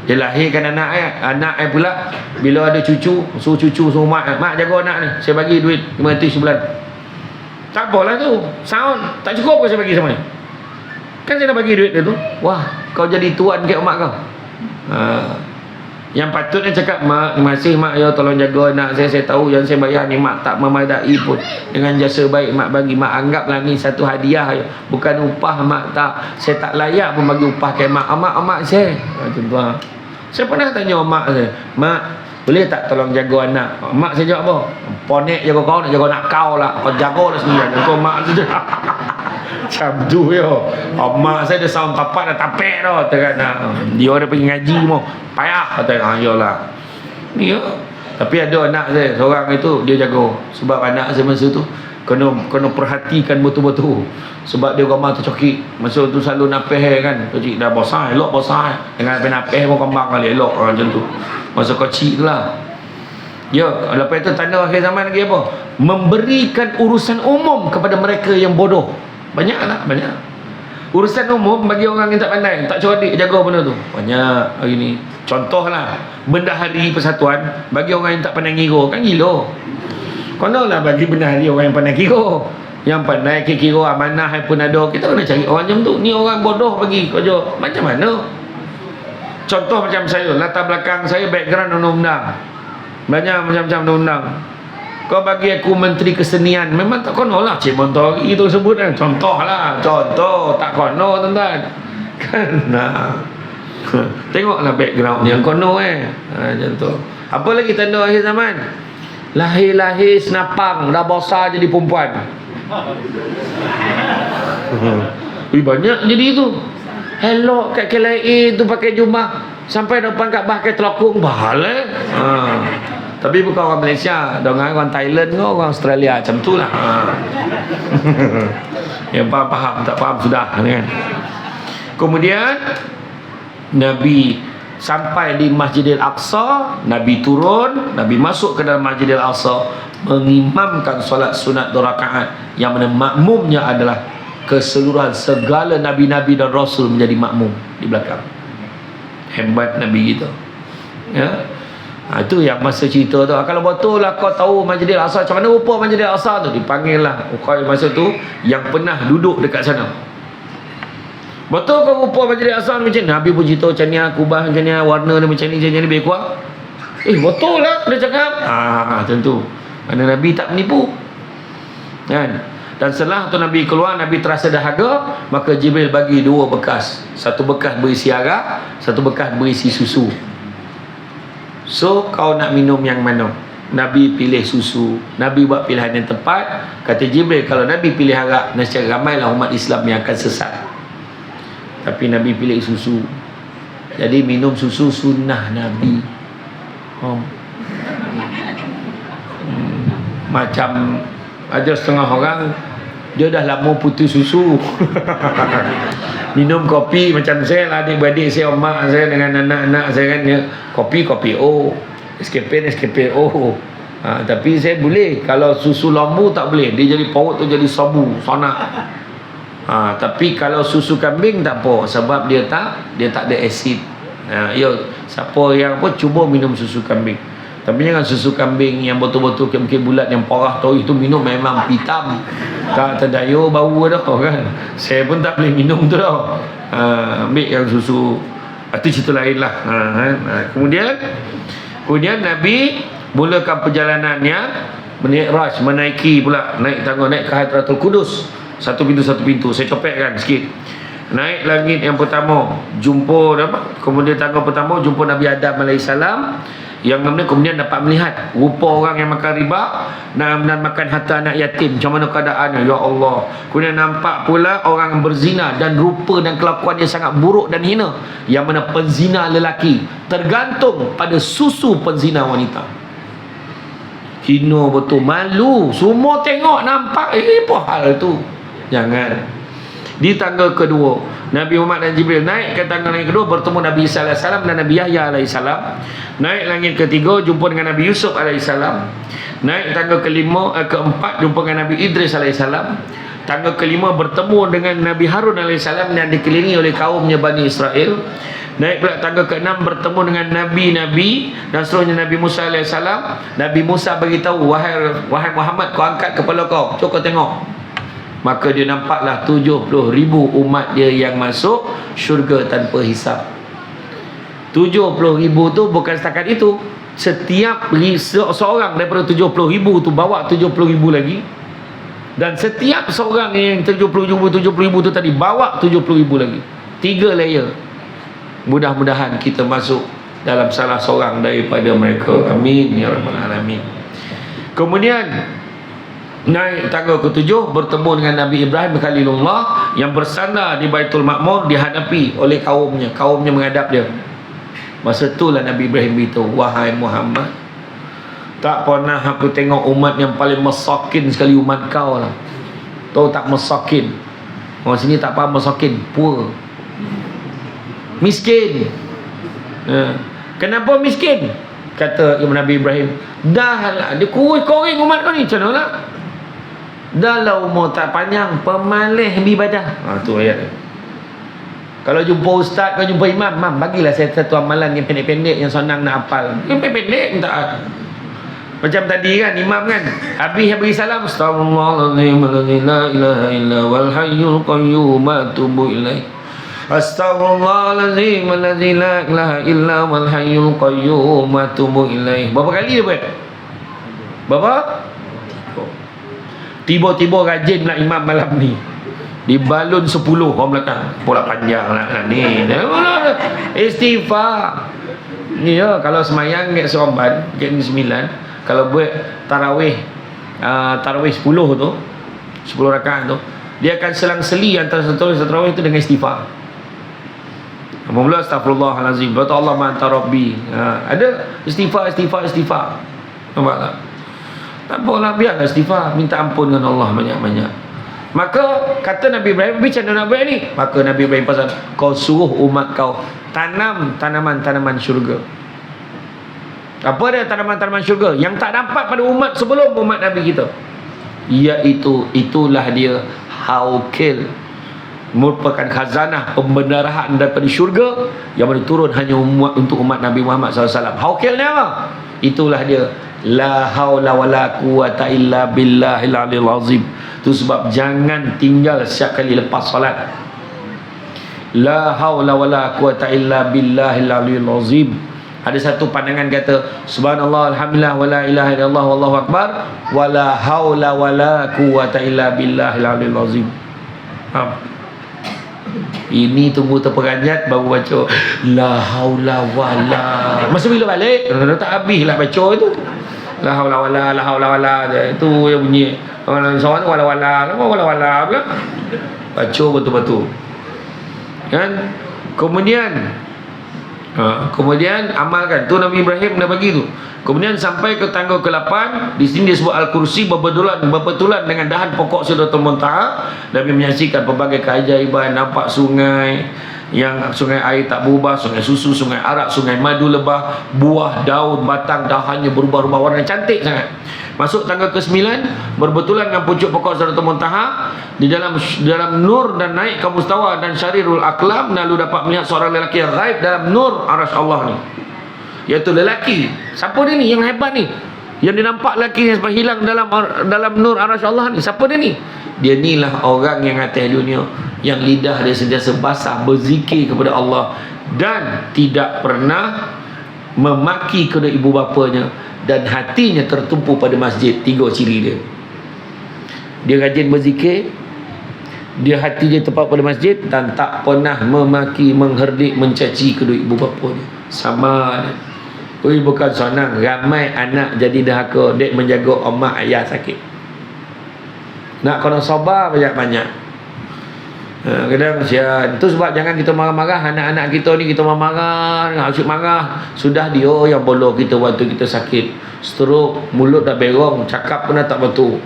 Dia lahirkan anak pula, bila ada cucu, suruh mak jaga anak ni, saya bagi duit 500 sebulan. Tak apalah tu, sound tak cukup ke saya bagi sama ni? Kan saya dah bagi duit dia tu. Wah, kau jadi tuan ke mak kau. Yang patutnya cakap, mak, terima kasih mak, ya tolong jaga anak saya tahu yang saya bayar ni mak tak memadai pun. Dengan jasa baik mak bagi, mak anggaplah ni satu hadiah ya. Bukan upah mak, tak, saya tak layak pun bagi upah ke mak. Mak saya. Contoh. Saya pernah tanya mak saya, mak, boleh tak tolong jaga anak? Mak saya jawab apa? Ponek jaga kau, nak jaga anak kau lah. Kau jaga lah sendirian. Kau mak saja. Macam tu ya. Mak saya dah sound tapak dah tapek dah. Dia ada pergi ngaji mau. Payah kata, yalah. Ya. Tapi ada anak saya, seorang itu dia jaga. Sebab anak saya masa tu kena perhatikan betul-betul. Sebab dia gambar tu cokik. Masa tu selalu napeh kan. Cokik dah bosai, elok bosai. Dengan napeh pun kembang kali elok macam tu. Masa kecil tu lah. Ya, lepas itu tanda akhir zaman lagi apa? Memberikan urusan umum kepada mereka yang bodoh. Banyaklah, banyak. Urusan umum bagi orang yang tak pandai, tak cerdik jaga benda tu. Banyak hari ni. Contohlah, bendahari persatuan bagi orang yang tak pandai ngira, kan gila. Konolah bagi bendahari orang yang pandai kira. Yang pandai kira amanah pun ada. Kita kena cari orang macam tu. Ni orang bodoh bagi kerja. Macam mana? Contoh macam saya, latar belakang saya background undang-undang. Banyak macam-macam undang-undang. Kau bagi aku menteri kesenian, memang tak kono lah Cik Montori itu sebut kan. Contoh lah, contoh, tak kono tuan-tuan. Kan nah. Tengoklah backgroundnya kono macam tu. Apa lagi tanda akhir zaman? Lahir-lahir senapang, dah besar jadi perempuan. Banyak jadi tu. Hello kat KLIA tu pakai jubah sampai depan Kaabah pakai telokong bahala. Tapi bukan orang Malaysia, orang Thailand ke orang Australia macam tu lah. Yang faham tak faham sudah kan. Kemudian Nabi sampai di Masjidil Aqsa, Nabi turun, Nabi masuk ke dalam Masjidil Aqsa, mengimamkan solat sunat 2 rakaat, yang mana makmumnya adalah keseluruhan segala nabi-nabi dan rasul menjadi makmum di belakang. Hebat Nabi kita. Ya. Itu yang masa cerita tu. Kalau betul lah kau tahu Masjidil Aqsa, macam mana rupa Masjidil Aqsa tu, dipanggil lah ukhuwah masa tu yang pernah duduk dekat sana. Betul kau rupa Masjidil Aqsa macam ni? Nabi pun cerita macam ni, kubah macam ni, warna dia macam ni, lebih kuat. Betul lah dia cakap. Tentu. Kerana Nabi tak menipu. Kan? Dan setelah tu Nabi keluar, Nabi terasa dahaga, maka Jibril bagi 2 bekas. Satu bekas berisi arak, satu bekas berisi susu. So kau nak minum yang mana? Nabi pilih susu. Nabi buat pilihan yang tepat. Kata Jibril, kalau Nabi pilih arak, nescaya ramailah umat Islam yang akan sesat. Tapi Nabi pilih susu. Jadi minum susu sunnah Nabi. Macam ada setengah orang dia dah lama putus susu. Minum kopi macam saya lah, adik-beradik saya, mak saya dengan anak-anak saya kan, dia kopi O, SKP O. Tapi saya boleh. Kalau susu lembu tak boleh, dia jadi paut tu jadi sabu, sonak. Tapi kalau susu kambing tak apa, sebab dia tak ada asid. Siapa yang cuba minum susu kambing. Tapi jangan susu kambing yang betul-betul mungkin bulat yang parah tu, itu minum memang hitam. Tak terdayu bau dah kan. Saya pun tak boleh minum tu dah. Ambil yang susu. Itu cerita lain lah. Kemudian Nabi mulakan perjalanannya Mi'raj, menaiki pula, naik tangga, naik ke Hadratul Qudus. Satu pintu. Saya copetkan sikit. Naik langit yang pertama, jumpa kemudian tangga pertama jumpa Nabi Adam AS, yang kemudian dapat melihat rupa orang yang makan riba dan makan harta anak yatim, macam mana keadaannya, ya Allah. Kemudian nampak pula orang yang berzina dan rupa dan kelakuannya sangat buruk dan hina, yang mana penzina lelaki tergantung pada susu penzina wanita. Hina betul, malu, semua tengok nampak, apa hal tu. Jangan. Di tangga kedua, Nabi Muhammad dan Jibril naik ke tangga yang kedua, bertemu Nabi Isa AS dan Nabi Yahya AS. Naik langit ketiga, jumpa dengan Nabi Yusuf AS. Naik tangga keempat, jumpa dengan Nabi Idris AS. Tangga kelima, bertemu dengan Nabi Harun AS yang dikelilingi oleh kaumnya Bani Israel. Naik pula tangga ke-6, bertemu dengan Nabi-Nabi dan seterusnya Nabi Musa AS. Nabi Musa beritahu, wahai Muhammad, kau angkat kepala kau, cuba kau tengok. Maka dia nampaklah 70,000 umat dia yang masuk syurga tanpa hisap. 70,000 tu bukan setakat itu. Setiap seorang daripada 70,000 tu bawa 70,000 lagi. Dan setiap seorang yang 70,000 tu tadi bawa 70,000 lagi. 3 layer. Mudah-mudahan kita masuk dalam salah seorang daripada mereka. Amin ya rabbal alamin. Kemudian naik tangga ke-7, bertemu dengan Nabi Ibrahim Khalilullah yang bersandar di Baitul Ma'mur, dihadapi oleh kaumnya. Kaumnya menghadap dia. Masa itulah Nabi Ibrahim beritahu, wahai Muhammad, tak pernah aku tengok umat yang paling masakin sekali umat kau lah. Tahu tak masakin? Orang sini tak faham masakin, poor, miskin. Kenapa miskin? Kata Nabi Ibrahim, dah lah dia kuring umat kau ni, macam mana lah? Dah lah umur tak panjang, pemalih beribadah. Tu ayat dia. Kalau jumpa ustaz, kau jumpa imam, bagilah saya satu amalan yang pendek-pendek, yang senang nak hafal. Yang pendek-pendek tak. Macam tadi kan, imam kan, habis bagi salam, astaghfirullahaladzim la ilaha illa wal hayyul qayyum atubu ilaih. Astaghfirullahaladzim la ilaha illa wal hayyul qayyum atubu ilaih. Berapa kali dia buat? Berapa? Tiba-tiba rajin nak imam malam ni, dibalun 10 orang belakang, pula panjang lah ni. Istighfar ni ya. Kalau semayang kat Seremban, kat 9, kalau buat tarawih 10 tu, 10 rakaat tu, dia akan selang-seli antara satu tarawih tu dengan istighfar. Mula astagfirullahalazim, berkata Allah ma'anta rabbi. Ada istighfar. Nampak tak? Tak apalah, biarlah istighfar, minta ampun dengan Allah banyak-banyak. Maka kata Nabi Ibrahim, macam mana nak buat ni? Maka Nabi Ibrahim pasal, kau suruh umat kau tanam tanaman-tanaman syurga. Apa dia tanaman-tanaman syurga yang tak dapat pada umat sebelum umat Nabi kita? Iaitu, itulah dia haukil, merupakan khazanah pembendaharaan daripada syurga yang boleh turun hanya untuk umat Nabi Muhammad SAW. Haukil ni apa? Itulah dia, la haula wala quwata illa billahil aliyil azim. Itu sebab jangan tinggal setiap kali lepas salat, la haula wala quwata illa billahil aliyil azim. Ada satu pandangan kata subhanallah alhamdulillah wala ilaha illallah wallahu akbar wala haula wala quwata illa billahil aliyil azim. Ini tunggu terperanjat baru baca la haula wala. Masa bila balik tak habislah baca itu. La haula wala itu yang bunyi orang seorang wala pula. Baca betul-betul. Kan? Kemudian amalkan tu Nabi Ibrahim dah bagi tu. Kemudian sampai ke tangga ke-8, di sini disebut Al-Kursi, berbetulan dengan dahan pokok Sidratul Muntaha. Nabi menyaksikan pelbagai keajaiban, nampak sungai yang sungai air tak berubah, sungai susu, sungai arak, sungai madu lebah, buah, daun, batang, dahannya berubah-ubah warna, cantik sangat. Masuk tangga ke-9, berbetulan dengan pucuk pokok Sidratul Muntaha, di dalam nur dan naik ke mustawa dan syarirul aklam, lalu dapat melihat seorang lelaki yang gaib dalam nur arasy Allah ni, iaitu lelaki. Siapa dia ni yang hebat ni, yang dia nampak lelaki yang sampai hilang dalam nur arasy Allah ni? Siapa dia ni? Dia inilah orang yang atas dunia, yang lidah dia sentiasa basah berzikir kepada Allah dan tidak pernah memaki kedua ibu bapanya, dan hatinya tertumpu pada masjid. 3 ciri dia. Dia rajin berzikir, dia hati dia tepat pada masjid, dan tak pernah memaki, mengherdik, mencaci kedua ibu bapanya. Sama dia. Ui, bukan senang. Ramai anak jadi dahaka, dek menjaga mak ayah sakit. Nak kena sabar banyak-banyak. Kadang sian. Itu sebab jangan kita marah-marah anak-anak kita ni. Kita marah-marah, asyik marah. Sudah dia yang bolo kita waktu kita sakit stroke, mulut dah berong, cakap pun dah tak betul.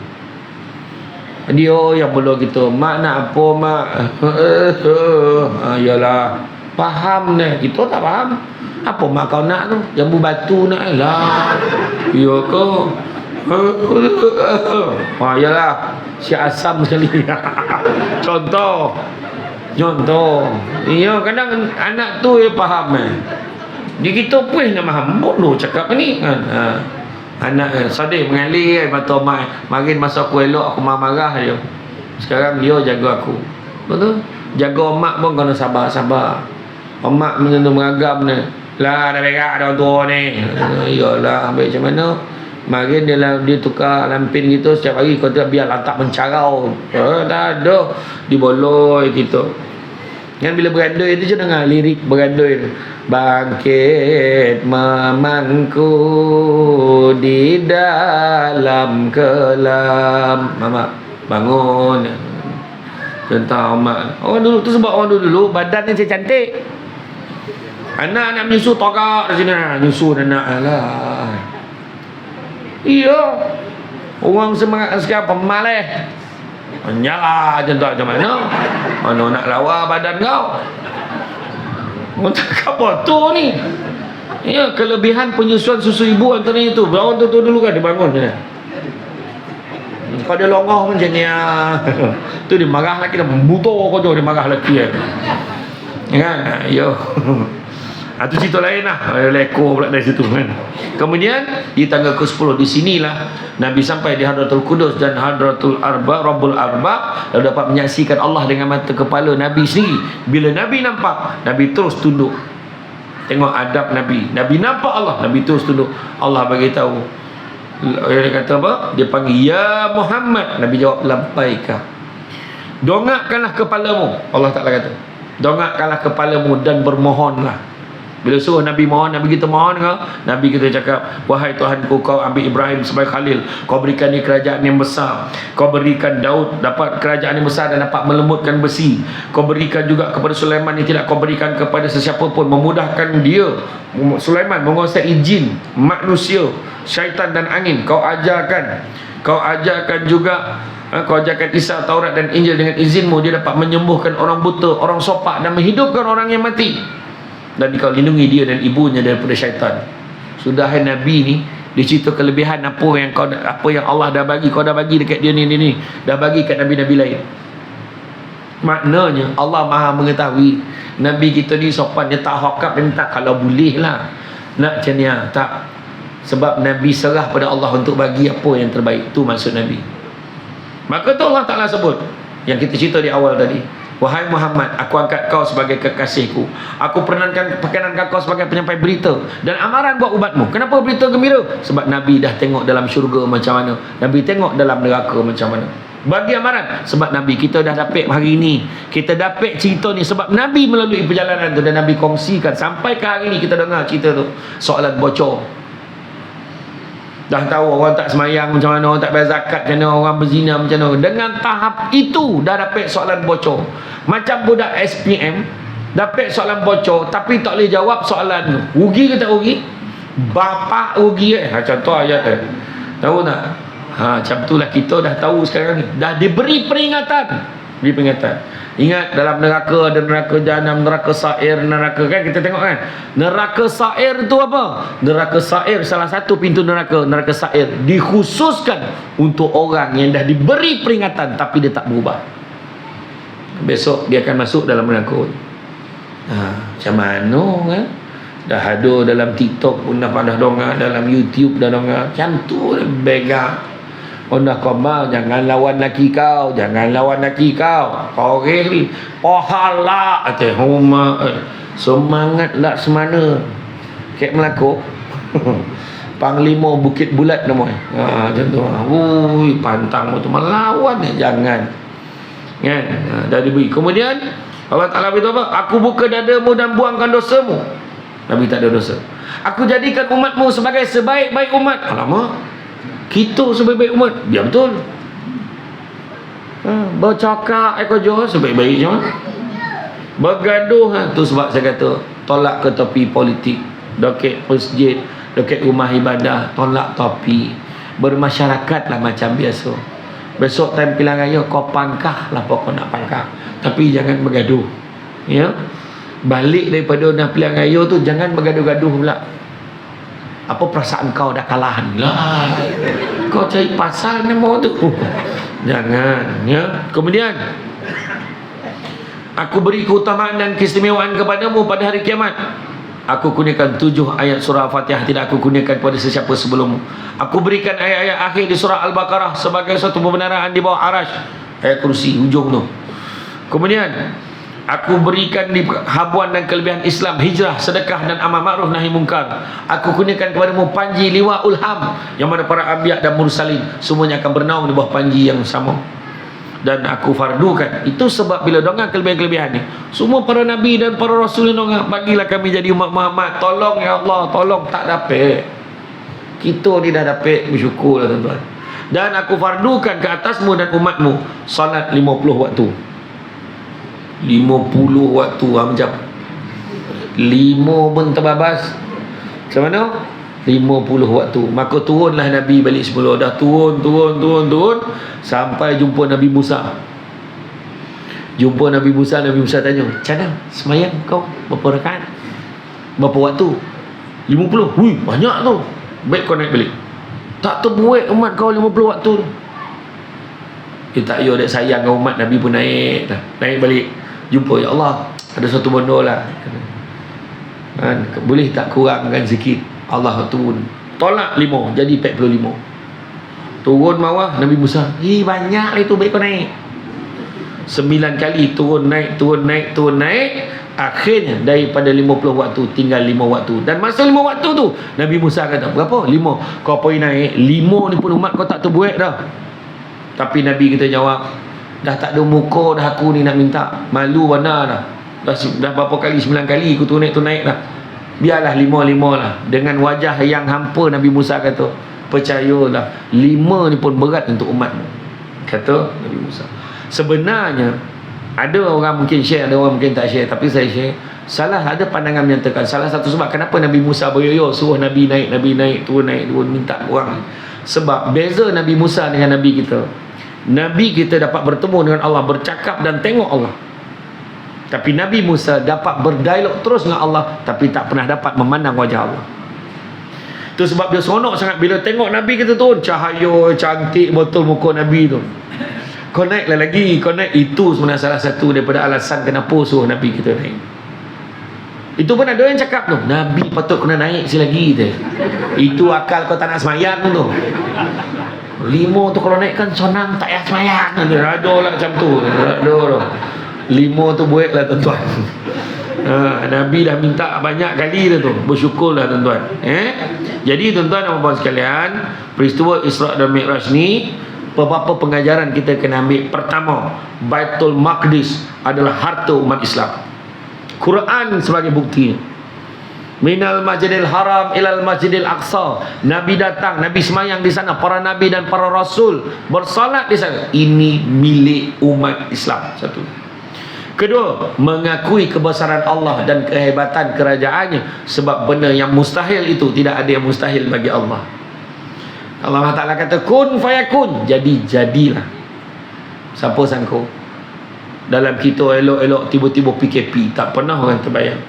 Dia yang bolo kita. Mak nak apa mak? Yalah, faham ni. Kita tak faham. Apa mak kau nak tu? Jambu batu nak lah. Ya ke? Yalah, si asam sekali. Contoh. Ya, kadang anak tu dia faham dia kita pun nak faham. Bodoh cakap ni kan. Anak sedih mengalir mata mai. Makin masa aku elok aku marah dia. Sekarang dia jaga aku. Betul? Jaga mak pun kena sabar-sabar. Mak menyentuh meragam ni. Lah dah berak dah orang tua ni. Iyalah, ambil macam mana? Mari dia tukar lampin gitu setiap hari, kau tak biar lantak mencarau. Tak ada diboloi gitu. Kan bila berandai itu je dengar lirik berandai tu. Bangkit memangku di dalam kelam. Mama bangun. Contoh mak. Orang dulu tu sebab orang dulu badannya cantik. Anak nak menyusu tokak di sini. Nyusu anak lah. Iya. Orang semangat sekarang pemalih. Menyalah contoh macam mana? Mana nak lawa badan kau? Untuk apa tu ni? Ya, kelebihan penyusuan susu ibu antara itu. Orang tu dulu kan dia bangun je. Kalau dia longgar macam ni. Tu dia marah lagi, dia membutuh kau tu, dia marah lagi kan. Kan? Yo. Itu cerita lain lah. Lekor pula dari situ kan. Kemudian di tanggal ke-10 di sinilah Nabi sampai di Hadratul Qudus dan Hadratul Arba, Rabbul Arba, lalu dapat menyaksikan Allah dengan mata kepala Nabi sendiri. Bila Nabi nampak, Nabi terus tunduk. Tengok adab Nabi. Nabi nampak Allah, Nabi terus tunduk. Allah bagi tahu. Dia kata apa? Dia panggil ya Muhammad. Nabi jawab labbaika. Dongakkanlah kepalamu. Allah Taala kata, dongakkanlah kepalamu dan bermohonlah. Bila suruh Nabi mohon, Nabi kita mohon ke? Nabi kita cakap, wahai Tuhanku, kau ambil Ibrahim sebagai khalil, kau berikan dia kerajaan yang besar, kau berikan Daud dapat kerajaan yang besar dan dapat melembutkan besi, kau berikan juga kepada Sulaiman yang tidak kau berikan kepada sesiapa pun, memudahkan dia Sulaiman menguasai jin, manusia, syaitan dan angin. Kau ajarkan juga, kau ajarkan Isa, Taurat dan Injil dengan izinmu, dia dapat menyembuhkan orang buta, orang sopak dan menghidupkan orang yang mati. Dan kau lindungi dia dan ibunya daripada syaitan. Sudah Nabi ni dicerita kelebihan apa yang Allah dah bagi, kau dah bagi dekat dia ni, dah bagi kat nabi-nabi lain. Maknanya Allah Maha mengetahui Nabi kita ni sopan, dia tak hokap, dia minta kalau boleh lah nak macam ni tak. Sebab Nabi serah pada Allah untuk bagi apa yang terbaik. Tu maksud Nabi. Maka tu Allah Ta'ala sebut yang kita cerita di awal tadi, wahai Muhammad, aku angkat kau sebagai kekasihku, aku perkenankan kau sebagai penyampai berita dan amaran buat umatmu. Kenapa berita gembira? Sebab Nabi dah tengok dalam syurga macam mana, Nabi tengok dalam neraka macam mana. Bagi amaran, sebab Nabi kita dah dapat hari ni, kita dapat cerita ni sebab Nabi melalui perjalanan tu dan Nabi kongsikan sampai ke hari ni kita dengar cerita tu. Soalan bocor, dah tahu orang tak semayang macam mana, orang tak bayar zakat macam mana, orang berzina macam mana. Dengan tahap itu dah dapat soalan bocor. Macam budak SPM dapat soalan bocor tapi tak boleh jawab soalan rugi ke tak rugi, bapa rugi contoh ayat tahu tak? Macam itulah kita dah tahu sekarang ni, dah diberi peringatan Beri peringatan. Ingat dalam neraka ada neraka jahanam, neraka sa'ir, neraka kan kita tengok kan. Neraka sa'ir tu apa? Neraka sa'ir salah satu pintu neraka sa'ir dikhususkan untuk orang yang dah diberi peringatan tapi dia tak berubah. Besok dia akan masuk dalam neraka. Macam mana kan? Dah ada dalam TikTok pun dah dongak, dalam YouTube dah dongak. Macam tu begar. Onda koma, jangan lawan laki kau, jangan lawan laki kau. Kau reli, pahala ate homa. Semangatlah semana. Kek Melaka. Panglima Bukit Bulat nama. Macam tu. Ui, pantang tu melawan jangan. Kan? Dah diberi. Kemudian Allah Taala beritahu apa? Aku buka dadamu dan buangkan dosamu. Nabi tak ada dosa. Aku jadikan umatmu sebagai sebaik-baik umat. Alamak. Kita sebaik-baik umat. Biar betul. Bercakap ekojo sebaik-baik je. Bergaduh tu sebab saya kata tolak ke tepi politik. Dekat masjid, dekat rumah ibadah, tolak tepi. Bermasyarakatlah macam biasa. Besok time pilihan raya kau pangkah lah apa kau nak pangkah. Tapi jangan bergaduh. Ya. Balik daripada nak pilihan raya tu jangan bergaduh-gaduh pula. Apa perasaan kau dah kalahan lah. Kau cari pasal nama tu. Jangan, ya. Kemudian aku beri keutamaan dan keistimewaan kepadamu pada hari kiamat. Aku kurniakan 7 ayat surah Al-Fatihah tidak aku kurniakan kepada sesiapa sebelummu. Aku berikan ayat-ayat akhir di surah Al-Baqarah sebagai satu pembenaran di bawah arash. Ayat kursi hujung tu. Kemudian aku berikan di habuan dan kelebihan Islam, hijrah, sedekah dan amal ma'ruf nahi mungkar. Aku kurniakan kepadamu panji liwa'ul ham yang mana para anbiya dan mursalin semuanya akan bernaung di bawah panji yang sama. Dan aku fardukan. Itu sebab bila dongak kelebihan-kelebihan ni, semua para nabi dan para rasul dongak, bagilah kami jadi umat Muhammad. Tolong ya Allah, tolong. Tak dapat. Kita ni dah dapat, bersyukurlah tuan-tuan. Dan aku fardukan ke atasmu dan umatmu salat 50 waktu. 50 waktu macam 5 pun terbabas. Macam mana? 50 waktu. Maka turunlah Nabi balik semula. Dah turun sampai jumpa Nabi Musa. Jumpa Nabi Musa tanya, "Macam mana semayang kau? Berapa rakaat? Berapa waktu?" 50. Hui, banyak tu. Baik kau naik balik. Tak terbuat umat kau 50 waktu tu. Dia tak payah dia sayang umat Nabi pun naik dah. Naik balik. Jumpa, ya Allah, ada satu benda lah. Boleh tak kurangkan sikit? Allah turun. Tolak 5, jadi 45. Turun bawah Nabi Musa. Banyak itu, baik kau naik. 9 kali turun naik. Akhirnya daripada 50 waktu tinggal 5 waktu. Dan masa 5 waktu tu Nabi Musa kata, berapa? 5. Kau pergi naik 5 ni pun umat kau tak terbuat dah. Tapi Nabi kita jawab, dah tak ada muka dah aku ni nak minta. Malu mana dah. Dah berapa kali? 9 kali aku tu naik dah. Biarlah 5 lah. Dengan wajah yang hampa Nabi Musa kata, percayalah 5 ni pun berat untuk umatmu, kata Nabi Musa. Sebenarnya ada orang mungkin share, ada orang mungkin tak share, tapi saya share. Salah ada pandangan menyatakan salah satu sebab kenapa Nabi Musa beryoyo suruh Nabi naik, turun minta kurang. Sebab beza Nabi Musa dengan Nabi kita. Nabi kita dapat bertemu dengan Allah, bercakap dan tengok Allah. Tapi Nabi Musa dapat berdialog terus dengan Allah, tapi tak pernah dapat memandang wajah Allah. Itu sebab dia seronok sangat bila tengok Nabi kita tu, cahaya, cantik betul muka Nabi tu. Kau naiklah lagi, kau naik. Itu sebenarnya salah satu daripada alasan kenapa suruh Nabi kita naik. Itu pun ada yang cakap tu, Nabi patut kena naik selagi tu. Itu akal kau tak nak semayang tu. 5 tu kalau naik kan senang, tak payah semayang. Ada lah macam tu. Ada tu. 5 tu buat lah tuan-tuan. Nabi dah minta banyak kali dah tu. Bersyukurlah tuan-tuan. Jadi tuan-tuan dan puan sekalian, peristiwa Isra' dan Mi'raj ni, beberapa pengajaran kita kena ambil. Pertama, Baitul Maqdis adalah harta umat Islam. Quran sebagai bukti. Minal Masjidil Haram ilal Masjidil Aqsa. Nabi datang, Nabi semayang di sana, para nabi dan para rasul bersolat di sana. Ini milik umat Islam. Satu. Kedua, mengakui kebesaran Allah dan kehebatan kerajaannya. Sebab benda yang mustahil itu tidak ada yang mustahil bagi Allah. Allah Ta'ala kata kun fayakun, jadi jadilah. Siapa sangka? dalam kita elok-elok tiba-tiba PKP, tak pernah orang terbayang.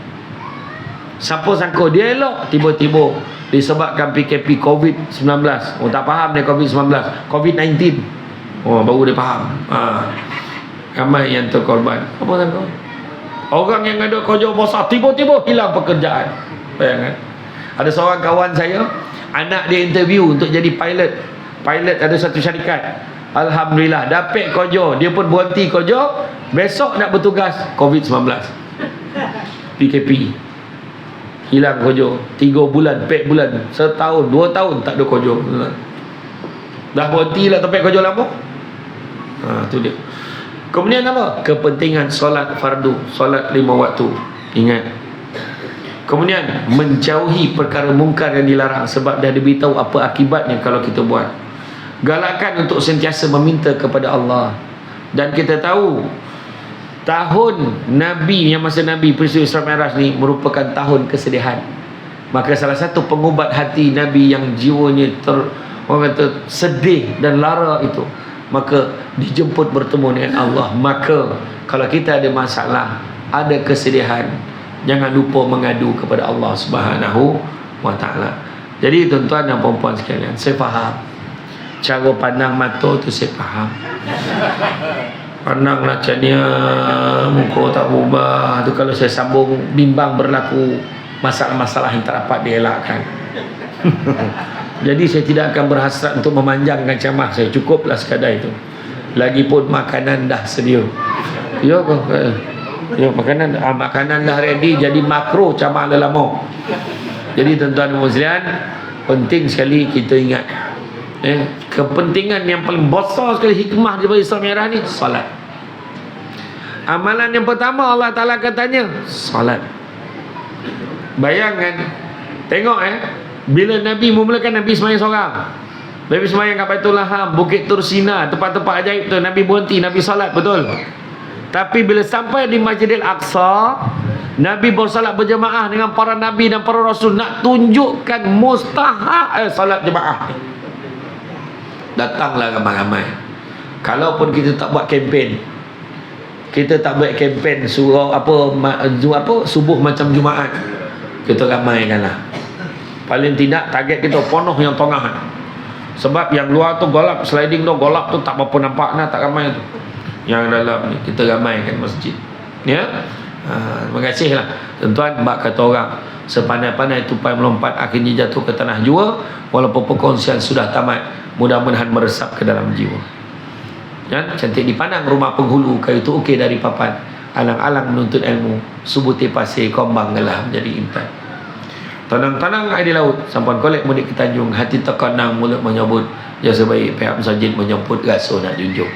Siapa sangka dia elok, tiba-tiba disebabkan PKP COVID-19. Oh, tak faham dia COVID-19, COVID-19. Oh, baru dia faham. Ramai yang terkorban. Apa sangka? Orang yang ada kerja besar tiba-tiba hilang pekerjaan. Bayangkan. Ada seorang kawan saya, anak dia interview untuk jadi pilot. Pilot ada satu syarikat. Alhamdulillah dapat kerja, dia pun berhenti kerja, besok nak bertugas COVID-19. PKP. Hilang kerja 3 bulan, 4 bulan, setahun, 2 tahun tak ada kerja. Dah berhenti lah tempat kerja lama. Tu dia. Kemudian apa? Kepentingan solat fardu, solat 5 waktu. Ingat. Kemudian menjauhi perkara mungkar yang dilarang, sebab dah diberitahu apa akibatnya kalau kita buat. Galakkan untuk sentiasa meminta kepada Allah. Dan kita tahu tahun Nabi, yang masa Nabi peristiwa Isra Mi'raj ni merupakan tahun kesedihan. Maka salah satu pengubat hati Nabi yang jiwanya orang kata sedih dan lara itu, maka dijemput bertemu dengan Allah. Maka kalau kita ada masalah, ada kesedihan, jangan lupa mengadu kepada Allah Subhanahu wa taala. Jadi tuan-tuan dan puan-puan sekalian, saya faham cara pandang mata tu, saya faham. Pandang macamnya muka tak berubah tu, kalau saya sambung bimbang berlaku masalah-masalah yang tak dapat dielakkan. Jadi saya tidak akan berhasrat untuk memanjangkan ceramah saya, cukuplah sekadar itu. Lagipun makanan dah sedia. Ya ke? Ya, makanan dah ready, jadi makro ceramah dah lama. Jadi tuan-tuan dan muslimin, penting sekali kita ingat kepentingan yang paling besar sekali, hikmah daripada Isra Mi'raj ni, salat. Amalan yang pertama Allah Ta'ala katanya salat. Bayangkan, tengok bila Nabi memulakan, Nabi semayang seorang. Nabi semayang kat Baitul Laham, Bukit Tursina, tempat-tempat ajaib tu, Nabi berhenti, Nabi salat, betul. Tapi bila sampai di Masjidil Aqsa, Nabi bersalat berjemaah dengan para Nabi dan para Rasul, nak tunjukkan mustahak salat jemaah. Datanglah ramai-ramai. Kalaupun kita tak buat kempen, kita tak buat kempen surau subuh macam Jumaat, kita ramaikanlah. Paling tidak target kita penuh yang tengah. Sebab yang luar tu golap, sliding tu golap tu tak apa nampak tak ramai tu. Yang dalam ni kita ramaikan masjid. Ya. Terima kasihlah tuan-tuan. Bak kata orang, sepandai-pandai tupai melompat akhirnya jatuh ke tanah jua. Walaupun perkongsian sudah tamat, mudah-mudahan meresap ke dalam jiwa. Ya, cantik dipandang rumah penghulu, kayu tu okey dari papan. Alang-alang menuntut ilmu, subuti pasir kombang gelah menjadi intan. Tanang-tanang air di laut, sampan kolek mudik ke Tanjung, hati terkenang mulut menyebut, jasa baik pihak masjid menyemput rasa nak junjung.